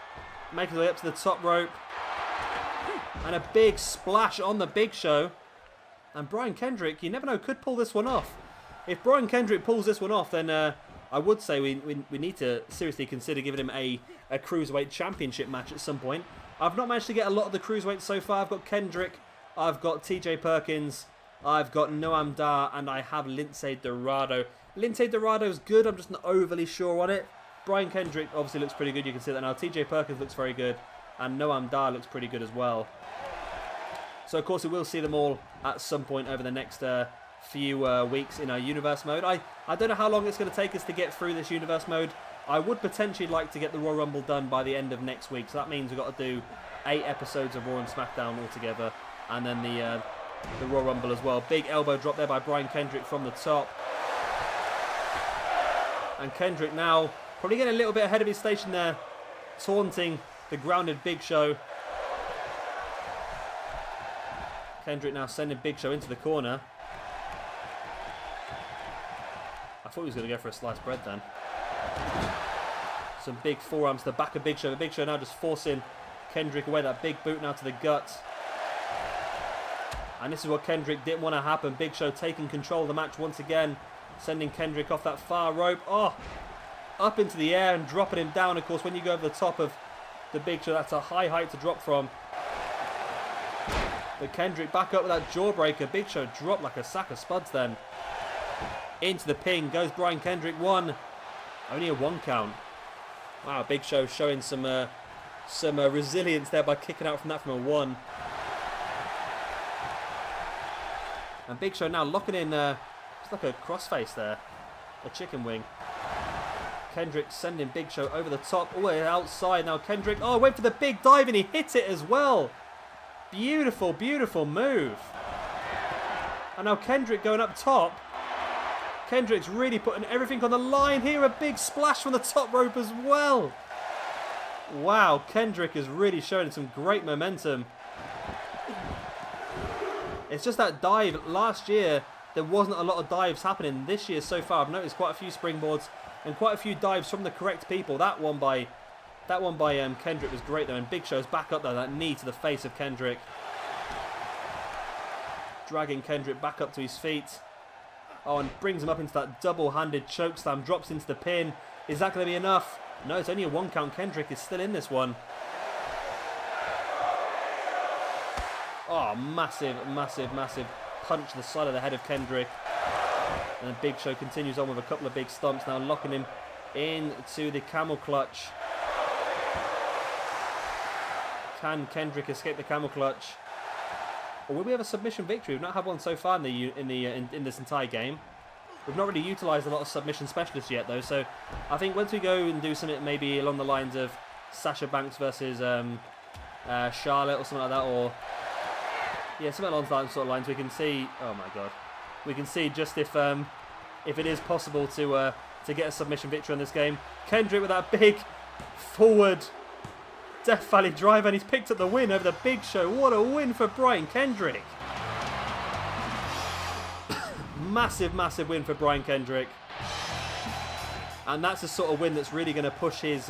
Making his way up to the top rope. And a big splash on the Big Show. And Brian Kendrick, you never know, could pull this one off. If Brian Kendrick pulls this one off, then I would say we need to seriously consider giving him a Cruiserweight Championship match at some point. I've not managed to get a lot of the Cruiserweights so far. I've got Kendrick, I've got TJ Perkins, I've got Noam Dar, and I have Lince Dorado. Lince Dorado's good, I'm just not overly sure on it. Brian Kendrick obviously looks pretty good, you can see that now. TJ Perkins looks very good, and Noam Dar looks pretty good as well. So of course we will see them all at some point over the next few weeks in our universe mode. I don't know how long it's going to take us to get through this universe mode. I would potentially like to get the Royal Rumble done by the end of next week. So that means we've got to do 8 episodes of Raw and SmackDown altogether. And then the Royal Rumble as well. Big elbow drop there by Brian Kendrick from the top. And Kendrick now probably getting a little bit ahead of his station there. Taunting the grounded Big Show. Kendrick now sending Big Show into the corner. I thought he was going to go for a sliced bread then. Some big forearms to the back of Big Show. The Big Show now just forcing Kendrick away. That big boot now to the gut. And this is what Kendrick didn't want to happen. Big Show taking control of the match once again. Sending Kendrick off that far rope. Oh! Up into the air and dropping him down. Of course, when you go over the top of the Big Show, that's a high height to drop from. But Kendrick back up with that jawbreaker. Big Show dropped like a sack of spuds then. Into the pin goes Brian Kendrick. One. Only a 1 count. Wow, Big Show showing some resilience there by kicking out from that from a 1. And Big Show now locking in, it's like a crossface there. A chicken wing. Kendrick sending Big Show over the top, all the way outside. Now Kendrick, oh, went for the big dive and he hit it as well. Beautiful, beautiful move. And now Kendrick going up top. Kendrick's really putting everything on the line here. A big splash from the top rope as well. Wow, Kendrick is really showing some great momentum. It's just that dive. Last year, there wasn't a lot of dives happening. This year so far, I've noticed quite a few springboards and quite a few dives from the correct people. That one by Kendrick was great though. And Big Show's back up there. That knee to the face of Kendrick. Dragging Kendrick back up to his feet. Oh, and brings him up into that double-handed chokeslam. Drops into the pin. Is that going to be enough? No, it's only a 1 count. Kendrick is still in this one. Oh, massive, massive, massive punch to the side of the head of Kendrick. And then Big Show continues on with a couple of big stomps now, locking him into the camel clutch. Can Kendrick escape the camel clutch? Or will we have a submission victory? We've not had one so far in this entire game. We've not really utilised a lot of submission specialists yet, though. So I think once we go and do something maybe along the lines of Sasha Banks versus Charlotte or something like that, or yeah, something along those sort of lines, we can see. Oh my god, we can see just if it is possible to get a submission victory in this game. Kendrick with that big forward Death Valley drive, and he's picked up the win over the Big Show. What a win for Brian Kendrick. Massive, massive win for Brian Kendrick. And that's the sort of win that's really going to push his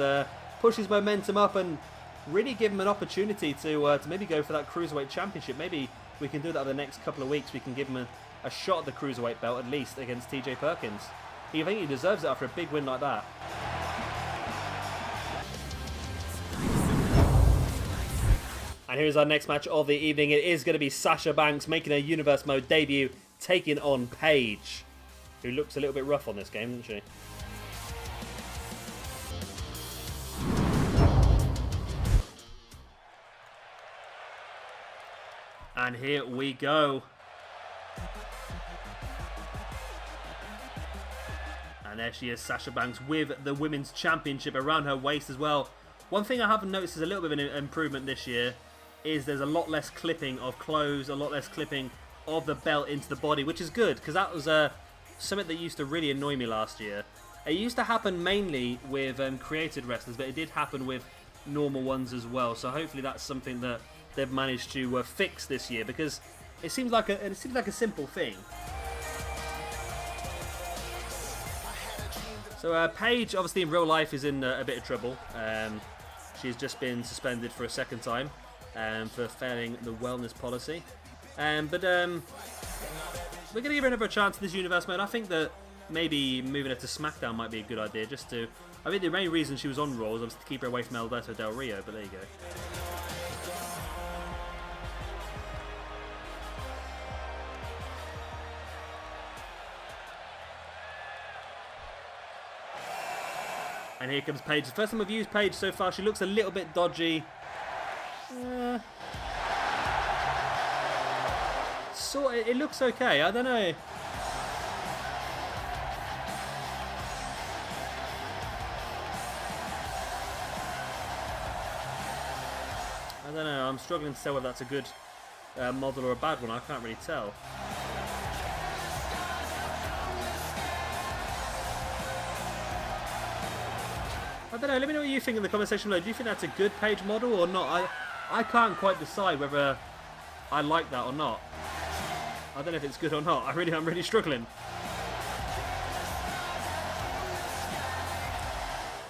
momentum up and really give him an opportunity to maybe go for that Cruiserweight Championship. Maybe we can do that over the next couple of weeks. We can give him a shot at the Cruiserweight belt, at least, against TJ Perkins. I think he deserves it after a big win like that. And here's our next match of the evening. It is going to be Sasha Banks making her Universe Mode debut, taking on Paige, who looks a little bit rough on this game, doesn't she? And here we go. And there she is, Sasha Banks, with the Women's Championship around her waist as well. One thing I haven't noticed is a little bit of an improvement this year is there's a lot less clipping of clothes, a lot less clipping of the belt into the body, which is good, because that was something that used to really annoy me last year. It used to happen mainly with created wrestlers, but it did happen with normal ones as well. So hopefully that's something that they've managed to fix this year, because it seems like a simple thing. So Paige, obviously in real life, is in a bit of trouble. She's just been suspended for a second time for failing the wellness policy. But we're going to give her another chance in this universe mode. I think that maybe moving her to SmackDown might be a good idea. I think the main reason she was on Raw was to keep her away from Alberto Del Rio, but there you go. And here comes Paige. The first time I've used Paige so far, she looks a little bit dodgy. It looks okay. I don't know. I don't know. I'm struggling to tell whether that's a good model or a bad one. I can't really tell. I don't know, let me know what you think in the comment section below. Do you think that's a good Paige model or not? I can't quite decide whether I like that or not. I don't know if it's good or not. I'm really struggling.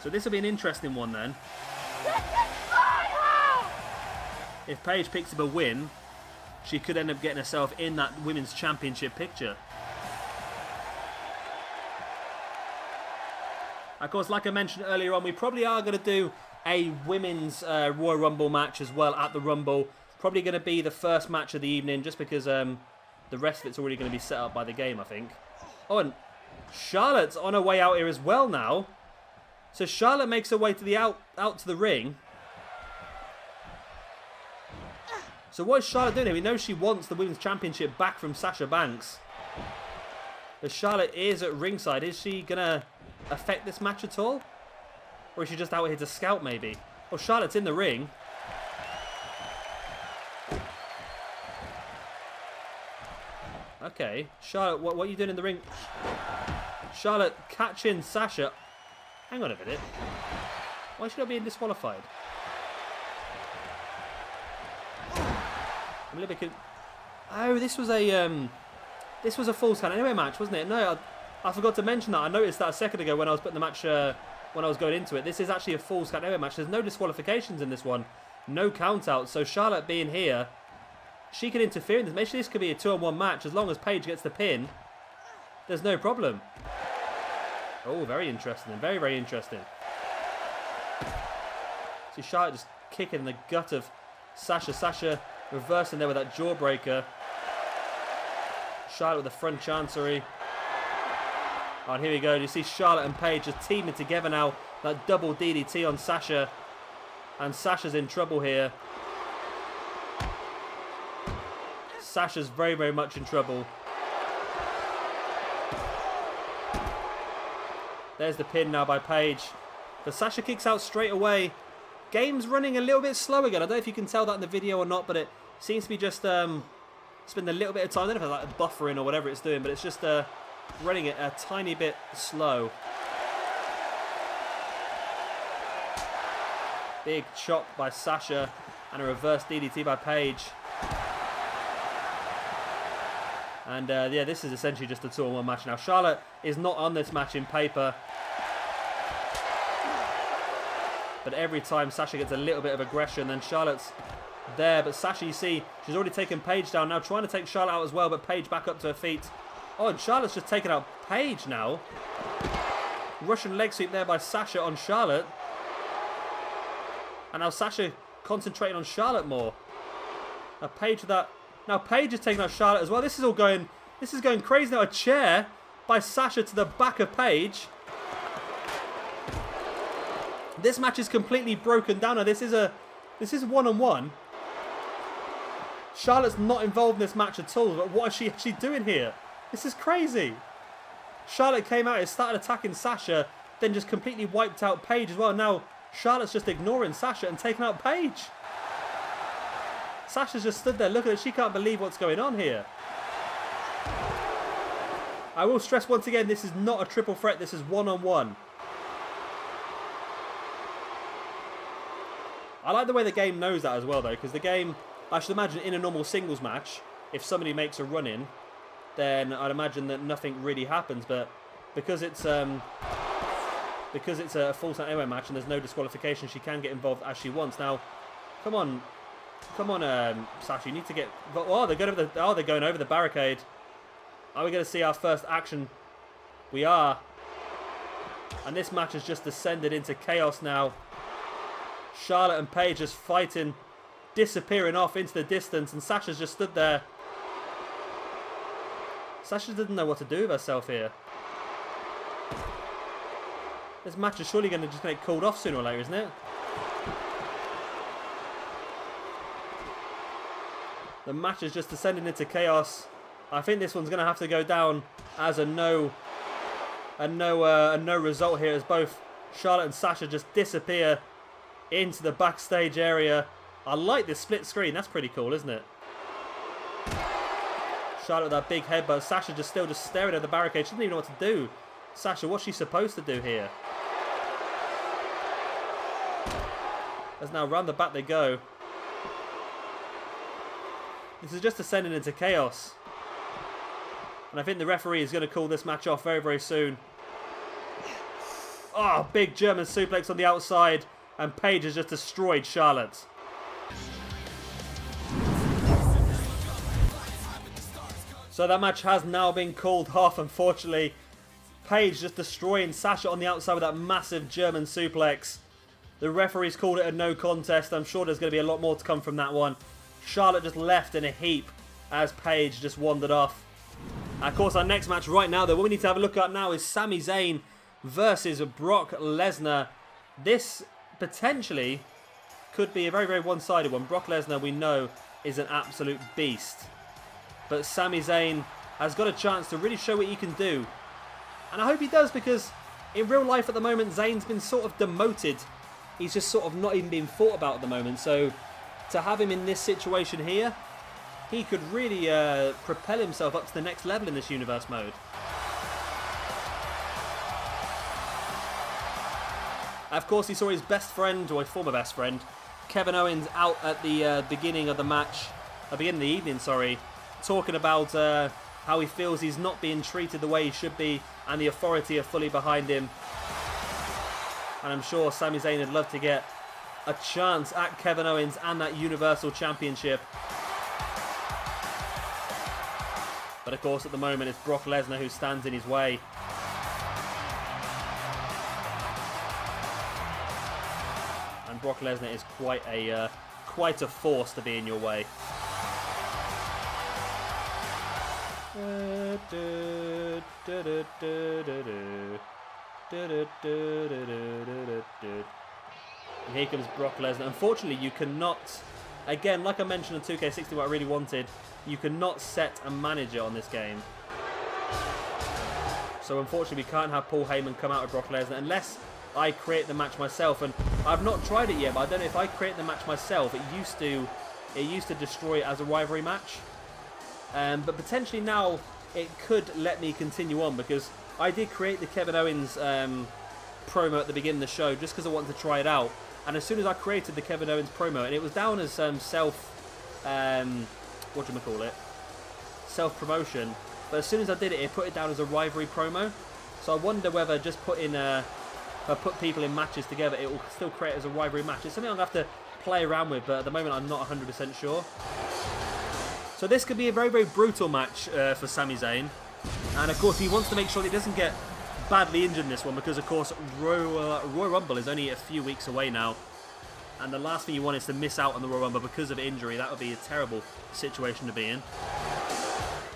So this will be an interesting one then. If Paige picks up a win, she could end up getting herself in that Women's Championship picture. Of course, like I mentioned earlier on, we probably are going to do a Women's Royal Rumble match as well at the Rumble. Probably going to be the first match of the evening, just because the rest of it's already going to be set up by the game, I think. Oh, and Charlotte's on her way out here as well now. So Charlotte makes her way to the out to the ring. So what is Charlotte doing here? We know she wants the Women's Championship back from Sasha Banks. But Charlotte is at ringside. Is she going to affect this match at all? Or is she just out here to scout maybe? Oh, Charlotte's in the ring. Okay, Charlotte, what are you doing in the ring? Charlotte catching Sasha. Hang on a minute. Why is she not being disqualified? I'm a little bit... Oh, this was a Falls Count Anywhere match, wasn't it? No, I forgot to mention that. I noticed that a second ago when I was putting the match, when I was going into it. This is actually a Falls Count Anywhere match. There's no disqualifications in this one. No countouts. So Charlotte being here, she can interfere in this. Maybe this could be a 2-on-1 match as long as Paige gets the pin. there's no problem. Oh, very interesting. Very, very interesting. See Charlotte just kicking in the gut of Sasha. Sasha reversing there with that jawbreaker. Charlotte with the front chancery. Oh, and here we go. You see Charlotte and Paige just teaming together now. That double DDT on Sasha. And Sasha's in trouble here. Sasha's very, very much in trouble. There's the pin now by Paige. But Sasha kicks out straight away. Game's running a little bit slow again. I don't know if you can tell that in the video or not, but it seems to be just spending a little bit of time. I don't know if it's like buffering or whatever it's doing, but it's just running it a tiny bit slow. Big chop by Sasha and a reverse DDT by Paige. And yeah, this is essentially just a 2-on-1 match now. Charlotte is not on this match in paper. But every time Sasha gets a little bit of aggression, then Charlotte's there. But Sasha, you see, she's already taken Paige down. Now trying to take Charlotte out as well, but Paige back up to her feet. Oh, and Charlotte's just taken out Paige now. Russian leg sweep there by Sasha on Charlotte. And now Sasha concentrating on Charlotte more. Now Paige with that. Now Paige is taking out Charlotte as well. This is going crazy now. A chair by Sasha to the back of Paige. This match is completely broken down. Now this is one-on-one. Charlotte's not involved in this match at all. But what is she actually doing here? This is crazy. Charlotte came out and started attacking Sasha, then just completely wiped out Paige as well. Now Charlotte's just ignoring Sasha and taking out Paige. Sasha's just stood there looking at it. She can't believe what's going on here. I will stress once again, this is not a triple threat. This is one-on-one. I like the way the game knows that as well, though, because the game, I should imagine in a normal singles match, if somebody makes a run-in, then I'd imagine that nothing really happens. But because it's a full-time anyway match and there's no disqualification, she can get involved as she wants. Now, come on, Sasha, you need to get. Oh, they're going over the barricade. Are we going to see our first action? We are. And this match has just descended into chaos now. Charlotte and Paige just fighting, disappearing off into the distance, and Sasha's just stood there. Sasha didn't know what to do with herself here. This match is surely going to just get called off sooner or later, isn't it? The match is just descending into chaos. I think this one's going to have to go down as a no result here, as both Charlotte and Sasha just disappear into the backstage area. I like this split screen. That's pretty cool, isn't it? Charlotte with that big headbutt. Sasha just staring at the barricade. She doesn't even know what to do. Sasha, what's she supposed to do here? As now round the back they go. This is just descending into chaos. And I think the referee is going to call this match off very, very soon. Oh, big German suplex on the outside. And Paige has just destroyed Charlotte. So that match has now been called off, unfortunately. Paige just destroying Sasha on the outside with that massive German suplex. The referee's called it a no contest. I'm sure there's going to be a lot more to come from that one. Charlotte just left in a heap as Paige just wandered off. Of course, our next match right now, though, what we need to have a look at now is Sami Zayn versus Brock Lesnar. This potentially could be a very, very one-sided one. Brock Lesnar, we know, is an absolute beast. But Sami Zayn has got a chance to really show what he can do. And I hope he does, because in real life at the moment, Zayn's been sort of demoted. He's just sort of not even being thought about at the moment. So to have him in this situation here, he could really propel himself up to the next level in this universe mode. Of course, he saw his best friend, or his former best friend, Kevin Owens, out at the beginning of the match, beginning of the evening, sorry, talking about how he feels he's not being treated the way he should be, and the authority are fully behind him. And I'm sure Sami Zayn would love to get a chance at Kevin Owens and that Universal Championship. But But of course, at the moment, it's Brock Lesnar who stands in his way. And Brock Lesnar is quite a force to be in your way. And here comes Brock Lesnar. Unfortunately, you cannot, again, like I mentioned in 2K16, what I really wanted, you cannot set a manager on this game. So unfortunately, we can't have Paul Heyman come out with Brock Lesnar unless I create the match myself. And I've not tried it yet, but I don't know if I create the match myself. It used to destroy it as a rivalry match. But potentially now it could let me continue on, because I did create the Kevin Owens promo at the beginning of the show just because I wanted to try it out. And as soon as I created the Kevin Owens promo, and it was down as self-promotion, but as soon as I did it, it put it down as a rivalry promo. So I wonder whether just put people in matches together, it will still create as a rivalry match. It's something I'll have to play around with, but at the moment I'm not 100% sure. So this could be a very, very brutal match for Sami Zayn. And of course he wants to make sure that he doesn't get badly injured in this one, because of course Royal Rumble is only a few weeks away now. And the last thing you want is to miss out on the Royal Rumble because of injury. That would be a terrible situation to be in.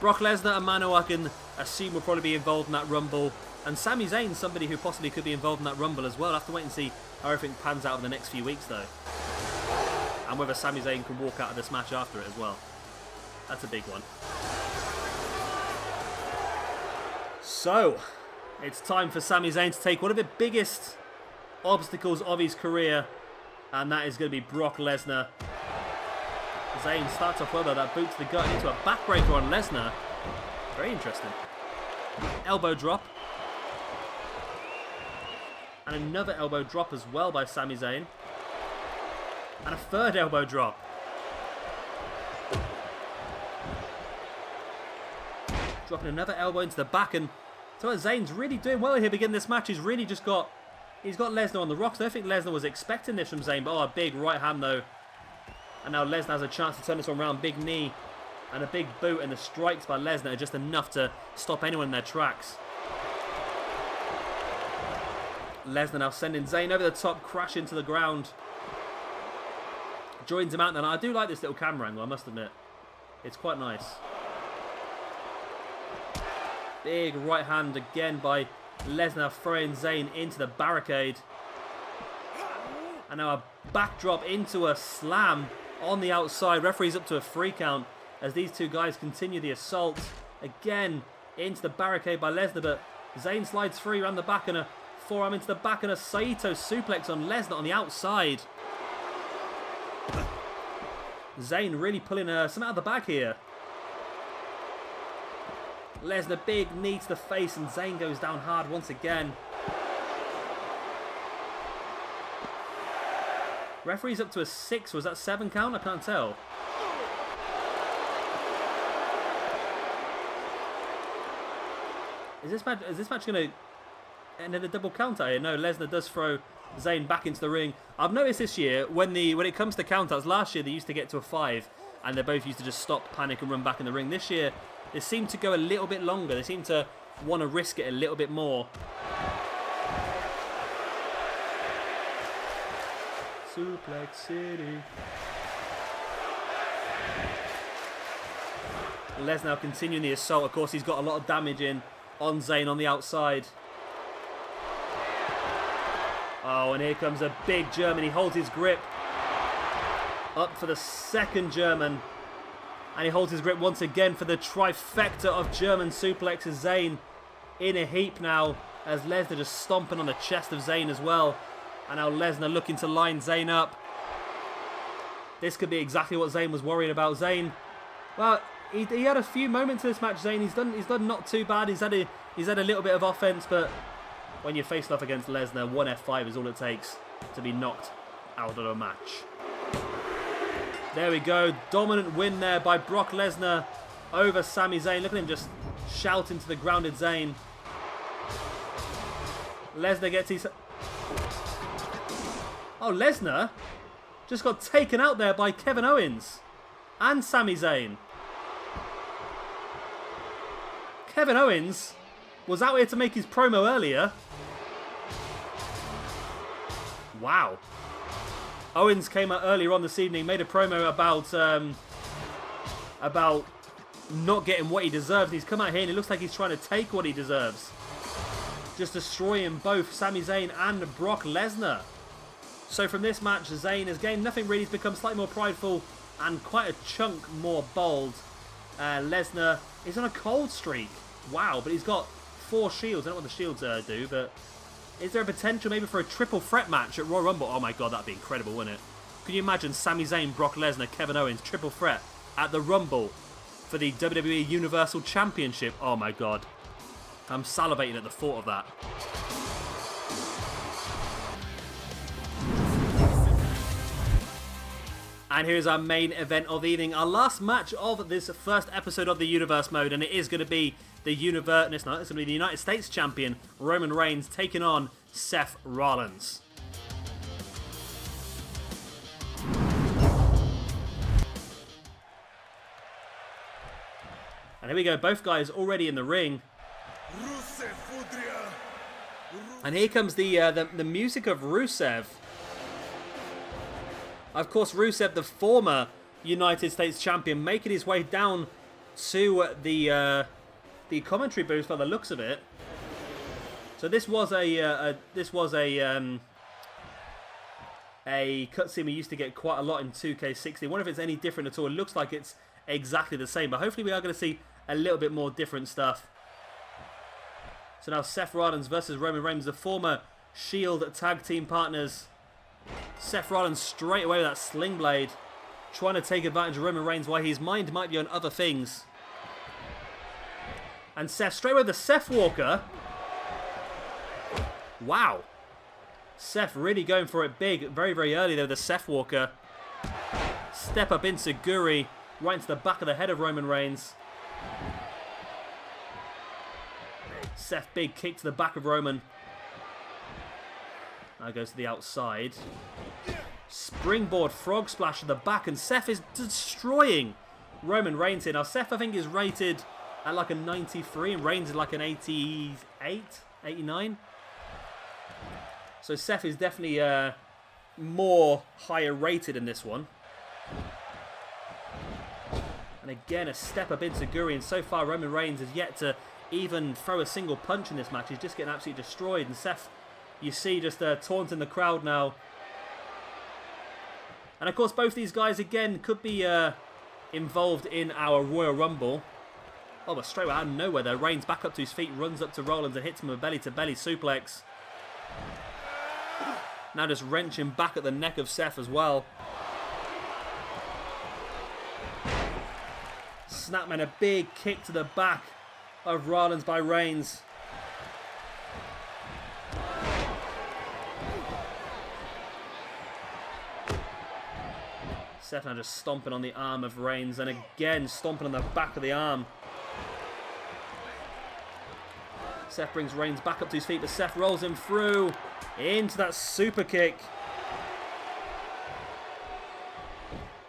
Brock Lesnar, a man who I can assume will probably be involved in that Rumble. And Sami Zayn, somebody who possibly could be involved in that Rumble as well. I'll have to wait and see how everything pans out in the next few weeks though. And whether Sami Zayn can walk out of this match after it as well. That's a big one. So, it's time for Sami Zayn to take one of the biggest obstacles of his career, and that is going to be Brock Lesnar. Zayn starts off well though, that boot to the gut into a backbreaker on Lesnar. Very interesting. Elbow drop. And another elbow drop as well by Sami Zayn. And a third elbow drop. Dropping another elbow into the back, and so Zayn's really doing well here beginning this match. He's really just got Lesnar on the rocks. I don't think Lesnar was expecting this from Zayn, but a big right hand though. And now Lesnar has a chance to turn this one around. Big knee and a big boot, and the strikes by Lesnar are just enough to stop anyone in their tracks. Lesnar now sending Zayn over the top, crash into the ground. Joins him out, and I do like this little camera angle, I must admit. It's quite nice. Big right hand again by Lesnar, throwing Zayn into the barricade. And now a backdrop into a slam on the outside. Referee's up to a 3 count as these two guys continue the assault. Again into the barricade by Lesnar, but Zayn slides free around the back, and a forearm into the back, and a Saito suplex on Lesnar on the outside. Zayn really pulling some out of the bag here. Lesnar, big knee to the face, and Zayn goes down hard once again. Referee's up to a 6. Was that 7 count? I can't tell. Is this match going to end in a double count out here? No, Lesnar does throw Zayn back into the ring. I've noticed this year, when it comes to countouts, last year they used to get to a 5, and they both used to just stop, panic, and run back in the ring. This year, they seem to go a little bit longer. They seem to want to risk it a little bit more. Suplex City. Lesnar continuing the assault. Of course, he's got a lot of damage in on Zayn on the outside. Oh, and here comes a big German. He holds his grip. Up for the second German. And he holds his grip once again for the trifecta of German suplexes. Zayn in a heap now, as Lesnar just stomping on the chest of Zayn as well. And now Lesnar looking to line Zayn up. This could be exactly what Zayn was worried about. Zayn, well, he had a few moments in this match. Zayn, he's done not too bad. He's had a little bit of offense, but when you're facing off against Lesnar, 1 F5 is all it takes to be knocked out of a match. There we go. Dominant win there by Brock Lesnar over Sami Zayn. Look at him just shouting to the grounded Zayn. Lesnar gets his... Oh, Lesnar just got taken out there by Kevin Owens and Sami Zayn. Kevin Owens was out here to make his promo earlier. Wow. Owens came out earlier on this evening, made a promo about not getting what he deserves. He's come out here and it looks like he's trying to take what he deserves. Just destroying both Sami Zayn and Brock Lesnar. So from this match, Zayn has gained nothing really. He's become slightly more prideful and quite a chunk more bold. Lesnar is on a cold streak. Wow, but he's got 4 shields. I don't know what the shields do, but is there a potential maybe for a triple threat match at Royal Rumble? Oh my god, that'd be incredible, wouldn't it? Could you imagine Sami Zayn, Brock Lesnar, Kevin Owens, triple threat at the Rumble for the WWE Universal Championship? Oh my god. I'm salivating at the thought of that. And here's our main event of the evening, our last match of this first episode of the Universe Mode, and it is going to be the it's going to be the United States Champion Roman Reigns taking on Seth Rollins. And here we go, both guys already in the ring. And here comes the music of Rusev. Of course, Rusev, the former United States Champion, making his way down to the commentary booth by the looks of it. So this was a cutscene we used to get quite a lot in 2K16. I wonder if it's any different at all. It looks like it's exactly the same, but hopefully we are going to see a little bit more different stuff. So now Seth Rollins versus Roman Reigns, the former Shield tag team partners. Seth Rollins straight away with that sling blade, trying to take advantage of Roman Reigns while his mind might be on other things. And Seth straight away with the Seth Walker. Wow. Seth really going for it big very, very early there with the Seth Walker. Step up enziguri right into the back of the head of Roman Reigns. Seth, big kick to the back of Roman. Now goes to the outside. Springboard frog splash to the back, and Seth is destroying Roman Reigns here. Now Seth, I think, is rated at like a 93, and Reigns is like an 88, 89. So Seth is definitely more higher rated in this one. And again, a step up enziguri, and so far Roman Reigns has yet to even throw a single punch in this match. He's just getting absolutely destroyed, and Seth, you see, just taunting the crowd now. And of course, both these guys again could be involved in our Royal Rumble. Oh, but straight out of nowhere there, Reigns back up to his feet, runs up to Rollins and hits him with a belly-to-belly suplex. Now just wrenching back at the neck of Seth as well. Snapman, a big kick to the back of Rollins by Reigns. Seth now just stomping on the arm of Reigns, and again stomping on the back of the arm. Seth brings Reigns back up to his feet, but Seth rolls him through into that super kick.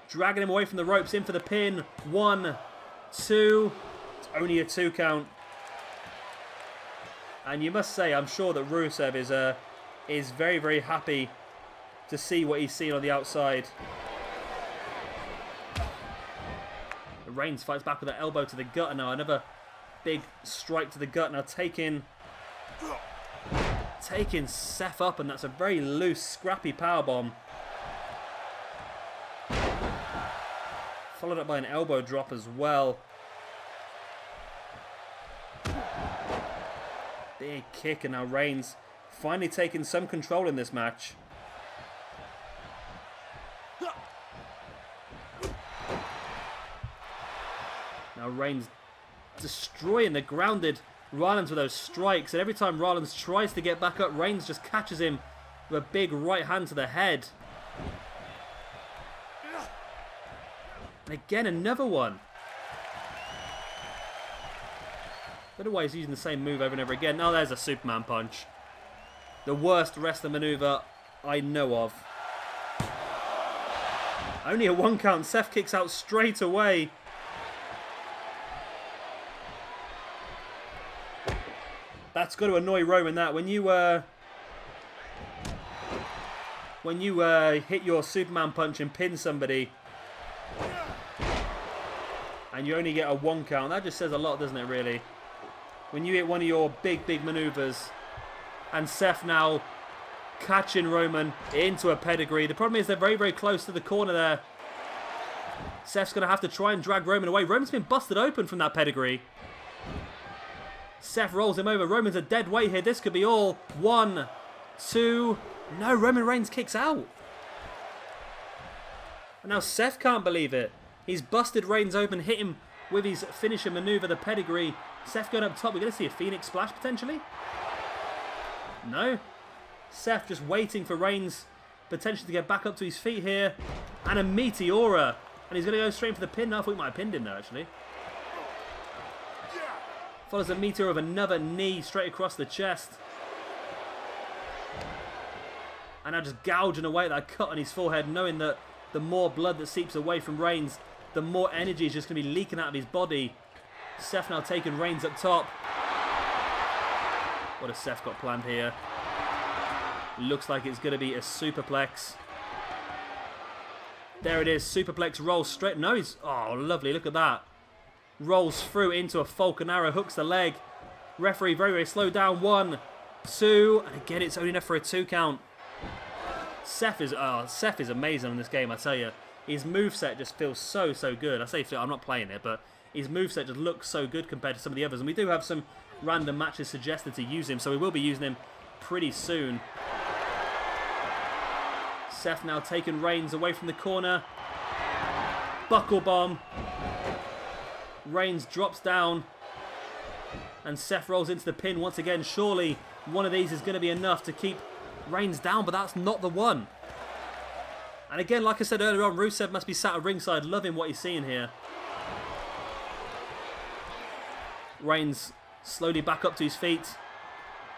Dragging him away from the ropes, in for the pin. 1, 2. It's only a 2 count. And you must say, I'm sure that Rusev is very, very happy to see what he's seen on the outside. Reigns fights back with an elbow to the gut, and now another big strike to the gut. Now taking Seth up, and that's a very loose, scrappy powerbomb. Followed up by an elbow drop as well. Big kick, and now Reigns finally taking some control in this match. Now Reigns destroying the grounded Rollins with those strikes, and every time Rollins tries to get back up, Reigns just catches him with a big right hand to the head. And again, another one. I don't know why he's using the same move over and over again. Now there's a Superman punch. The worst wrestler maneuver I know of. Only a 1 count. Seth kicks out straight away. That's got to annoy Roman, that. When you hit your Superman punch and pin somebody and you only get a 1 count, that just says a lot, doesn't it, really? When you hit one of your big maneuvers, and Seth now catching Roman into a pedigree. The problem is they're very, very close to the corner there. Seth's going to have to try and drag Roman away. Roman's been busted open from that pedigree. Seth rolls him over. Roman's a dead weight here. This could be all. 1, 2. No, Roman Reigns kicks out. And now Seth can't believe it. He's busted Reigns open, hit him with his finisher maneuver, the pedigree. Seth going up top. We're going to see a Phoenix Splash potentially. No. Seth just waiting for Reigns potentially to get back up to his feet here. And a Meteora. And he's going to go straight for the pin. I thought he might have pinned him there, actually. Follows a Meteor of another knee straight across the chest. And now just gouging away at that cut on his forehead, knowing that the more blood that seeps away from Reigns, the more energy is just going to be leaking out of his body. Seth now taking Reigns up top. What has Seth got planned here? Looks like it's going to be a superplex. There it is. Superplex rolls straight. No, he's... Oh, lovely. Look at that. Rolls through into a Falcon Arrow. Hooks the leg. Referee very, very slow down. 1, 2. And again, it's only enough for a 2 count. Seth is amazing in this game, I tell you. His moveset just feels so, so good. I say I'm not playing it, but his moveset just looks so good compared to some of the others. And we do have some random matches suggested to use him, so we will be using him pretty soon. Seth now taking Reigns away from the corner. Buckle bomb. Reigns drops down. And Seth rolls into the pin once again. Surely one of these is going to be enough to keep Reigns down, but that's not the one. And again, like I said earlier on, Rusev must be sat at ringside loving what he's seeing here. Reigns slowly back up to his feet.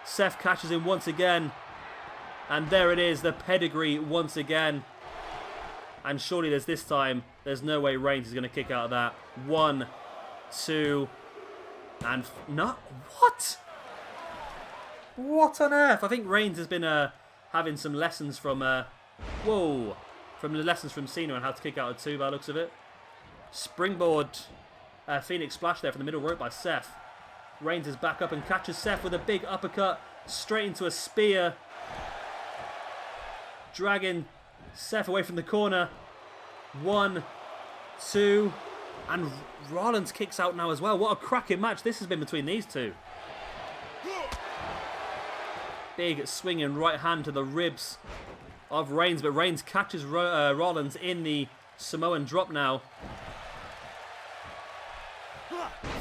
Seth catches him once again. And there it is, the pedigree once again. And surely this time, there's no way Reigns is going to kick out of that. 1, 2, and... No, what? What on earth? I think Reigns has been having some lessons from... From the lessons from Cena on how to kick out of 2 by the looks of it. Springboard Phoenix Splash there from the middle rope by Seth. Reigns is back up and catches Seth with a big uppercut. Straight into a spear. Dragging Seth away from the corner. 1, 2, and Rollins kicks out now as well. What a cracking match this has been between these two. Big swinging right hand to the ribs of Reigns, but Reigns catches Rollins in the Samoan drop now.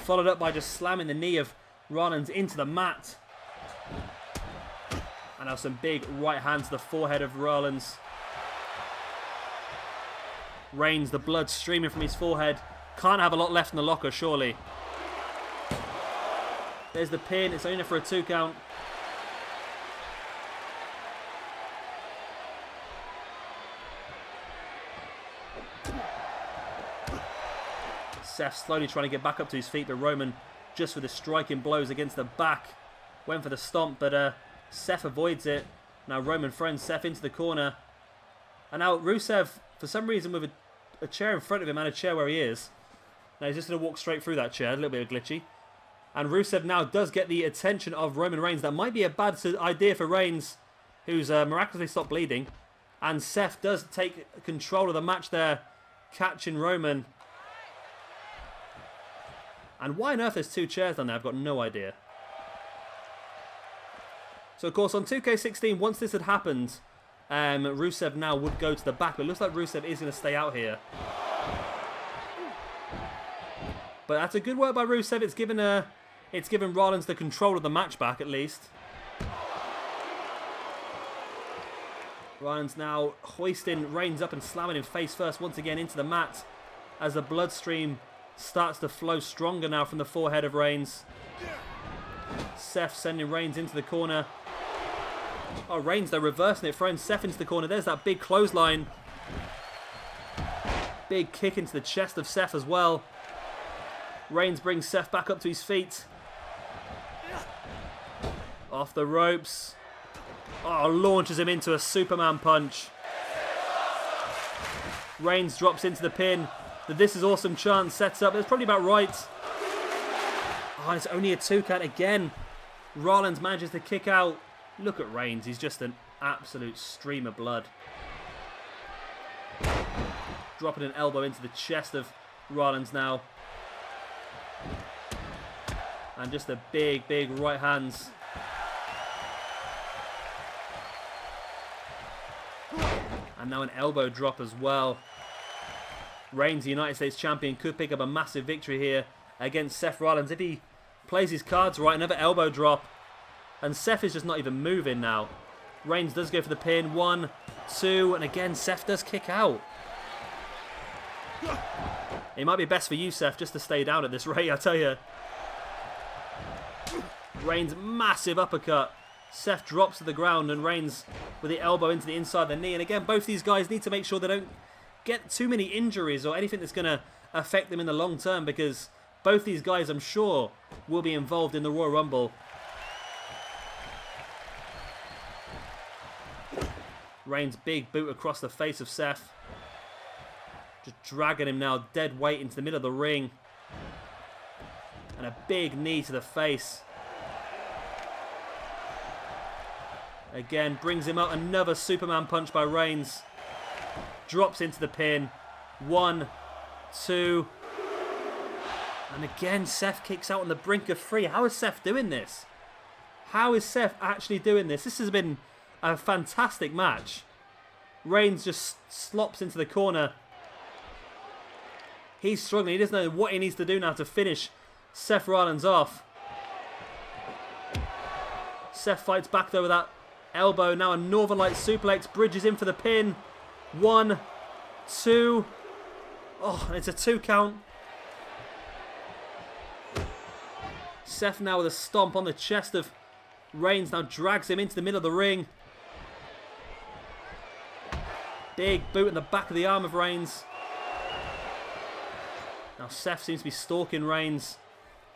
Followed up by just slamming the knee of Rollins into the mat. And now some big right hand to the forehead of Rollins. Reigns, the blood streaming from his forehead. Can't have a lot left in the locker, surely. There's the pin. It's only enough for a 2 count. Seth slowly trying to get back up to his feet, but Roman just with the striking blows against the back. Went for the stomp, but Seth avoids it. Now Roman throws Seth into the corner. And now Rusev, for some reason, with a chair in front of him and a chair where he is. Now he's just going to walk straight through that chair. A little bit glitchy. And Rusev now does get the attention of Roman Reigns. That might be a bad idea for Reigns, who's miraculously stopped bleeding. And Seth does take control of the match there, catching Roman. And why on earth there's 2 chairs down there? I've got no idea. So, of course, on 2K16, once this had happened, Rusev now would go to the back. But it looks like Rusev is going to stay out here. But that's a good work by Rusev. It's given Rollins the control of the match back, at least. Rollins now hoisting Reigns up and slamming him face first once again into the mat. As the bloodstream starts to flow stronger now from the forehead of Reigns. Seth sending Reigns into the corner. Oh, Reigns, they're reversing it, throwing Seth into the corner. There's that big clothesline. Big kick into the chest of Seth as well. Reigns brings Seth back up to his feet. Off the ropes. Oh, launches him into a Superman punch. Reigns drops into the pin. The This Is Awesome chant sets up. It's probably about right. Oh, it's only a 2 count again. Rollins manages to kick out. Look at Reigns. He's just an absolute stream of blood. Dropping an elbow into the chest of Rollins now. And just the big, big right hands. And now an elbow drop as well. Reigns, the United States Champion, could pick up a massive victory here against Seth Rollins. If he plays his cards right, another elbow drop. And Seth is just not even moving now. Reigns does go for the pin. 1, 2, and again, Seth does kick out. It might be best for you, Seth, just to stay down at this rate, I tell you. Reigns, massive uppercut. Seth drops to the ground and Reigns with the elbow into the inside of the knee. And again, both these guys need to make sure they don't get too many injuries or anything that's going to affect them in the long term, because both these guys, I'm sure, will be involved in the Royal Rumble. Reigns, big boot across the face of Seth. Just dragging him now dead weight into the middle of the ring. And a big knee to the face. Again, brings him up. Another Superman punch by Reigns. Drops into the pin. 1, 2. And again, Seth kicks out on the brink of 3. How is Seth doing this? How is Seth actually doing this? This has been a fantastic match. Reigns just slops into the corner. He's struggling. He doesn't know what he needs to do now to finish Seth Rollins off. Seth fights back though with that elbow. Now a Northern Light suplex. Bridges in for the pin. 1, 2. Oh, and it's a 2 count. Seth now with a stomp on the chest of Reigns. Now drags him into the middle of the ring. Big boot in the back of the arm of Reigns. Now Seth seems to be stalking Reigns.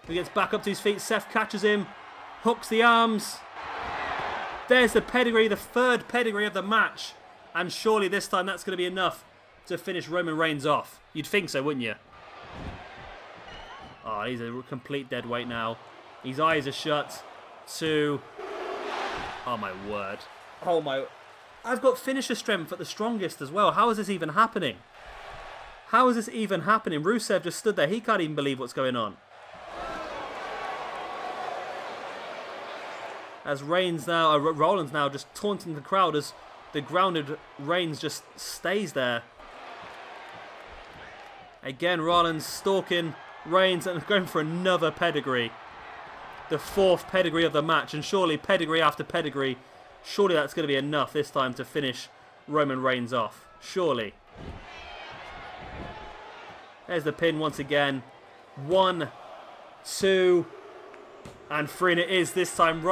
He gets back up to his feet. Seth catches him. Hooks the arms. There's the pedigree, the 3rd pedigree of the match. And surely this time that's going to be enough to finish Roman Reigns off. You'd think so, wouldn't you? Oh, he's a complete dead weight now. His eyes are shut. 2. Oh, my word. Oh, my... I've got finisher strength at the strongest as well. How is this even happening? How is this even happening? Rusev just stood there. He can't even believe what's going on. As Reigns now, Rollins now just taunting the crowd as the grounded Reigns just stays there. Again, Rollins stalking Reigns and going for another pedigree. The 4th pedigree of the match, and surely pedigree after pedigree, surely that's going to be enough this time to finish Roman Reigns off. Surely. There's the pin once again. 1, 2, and 3, and it is this time.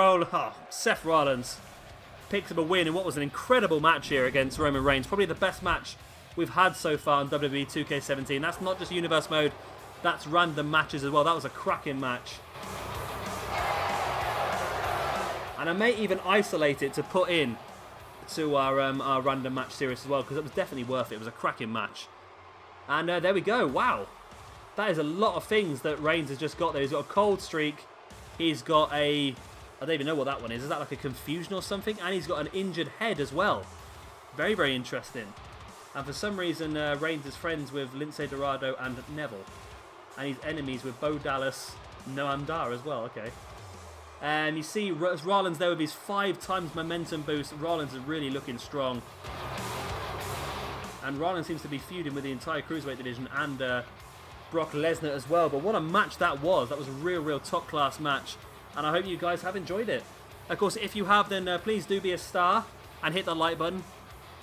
Seth Rollins picks up a win in what was an incredible match here against Roman Reigns. Probably the best match we've had so far in WWE 2K17. That's not just Universe Mode, that's random matches as well. That was a cracking match. And I may even isolate it to put in to our random match series as well, because it was definitely worth it. It was a cracking match. And there we go. Wow. That is a lot of things that Reigns has just got there. He's got a cold streak. He's got a... I don't even know what that one is. Is that like a confusion or something? And he's got an injured head as well. Very, very interesting. And for some reason, Reigns is friends with Lince Dorado and Neville. And he's enemies with Bo Dallas, Noam Dar as well. Okay. And you see Rollins there with his 5 times momentum boost. Rollins is really looking strong. And Rollins seems to be feuding with the entire Cruiserweight division and Brock Lesnar as well. But what a match that was. That was a real, real top-class match. And I hope you guys have enjoyed it. Of course, if you have, then please do be a star and hit the like button.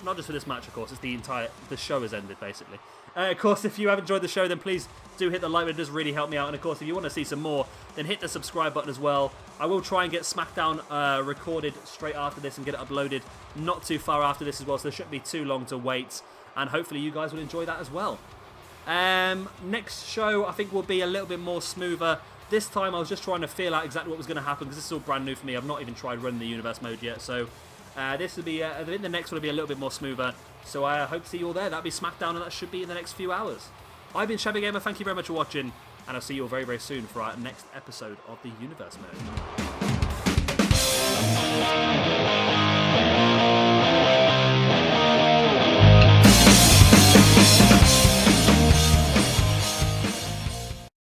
Not just for this match, of course. It's the show has ended, basically. Of course, if you have enjoyed the show, then please do hit the like button. It does really help me out. And of course, if you want to see some more, then hit the subscribe button as well. I will try and get SmackDown recorded straight after this and get it uploaded not too far after this as well. So there shouldn't be too long to wait. And hopefully you guys will enjoy that as well. Next show, I think, will be a little bit more smoother. This time I was just trying to feel out exactly what was going to happen, because this is all brand new for me. I've not even tried running the universe mode yet, so this will be, I think the next one will be a little bit more smoother. So I hope to see you all there. That'll be SmackDown, and that should be in the next few hours. I've been Shabby Gamer, thank you very much for watching, and I'll see you all very, very soon for our next episode of the universe mode.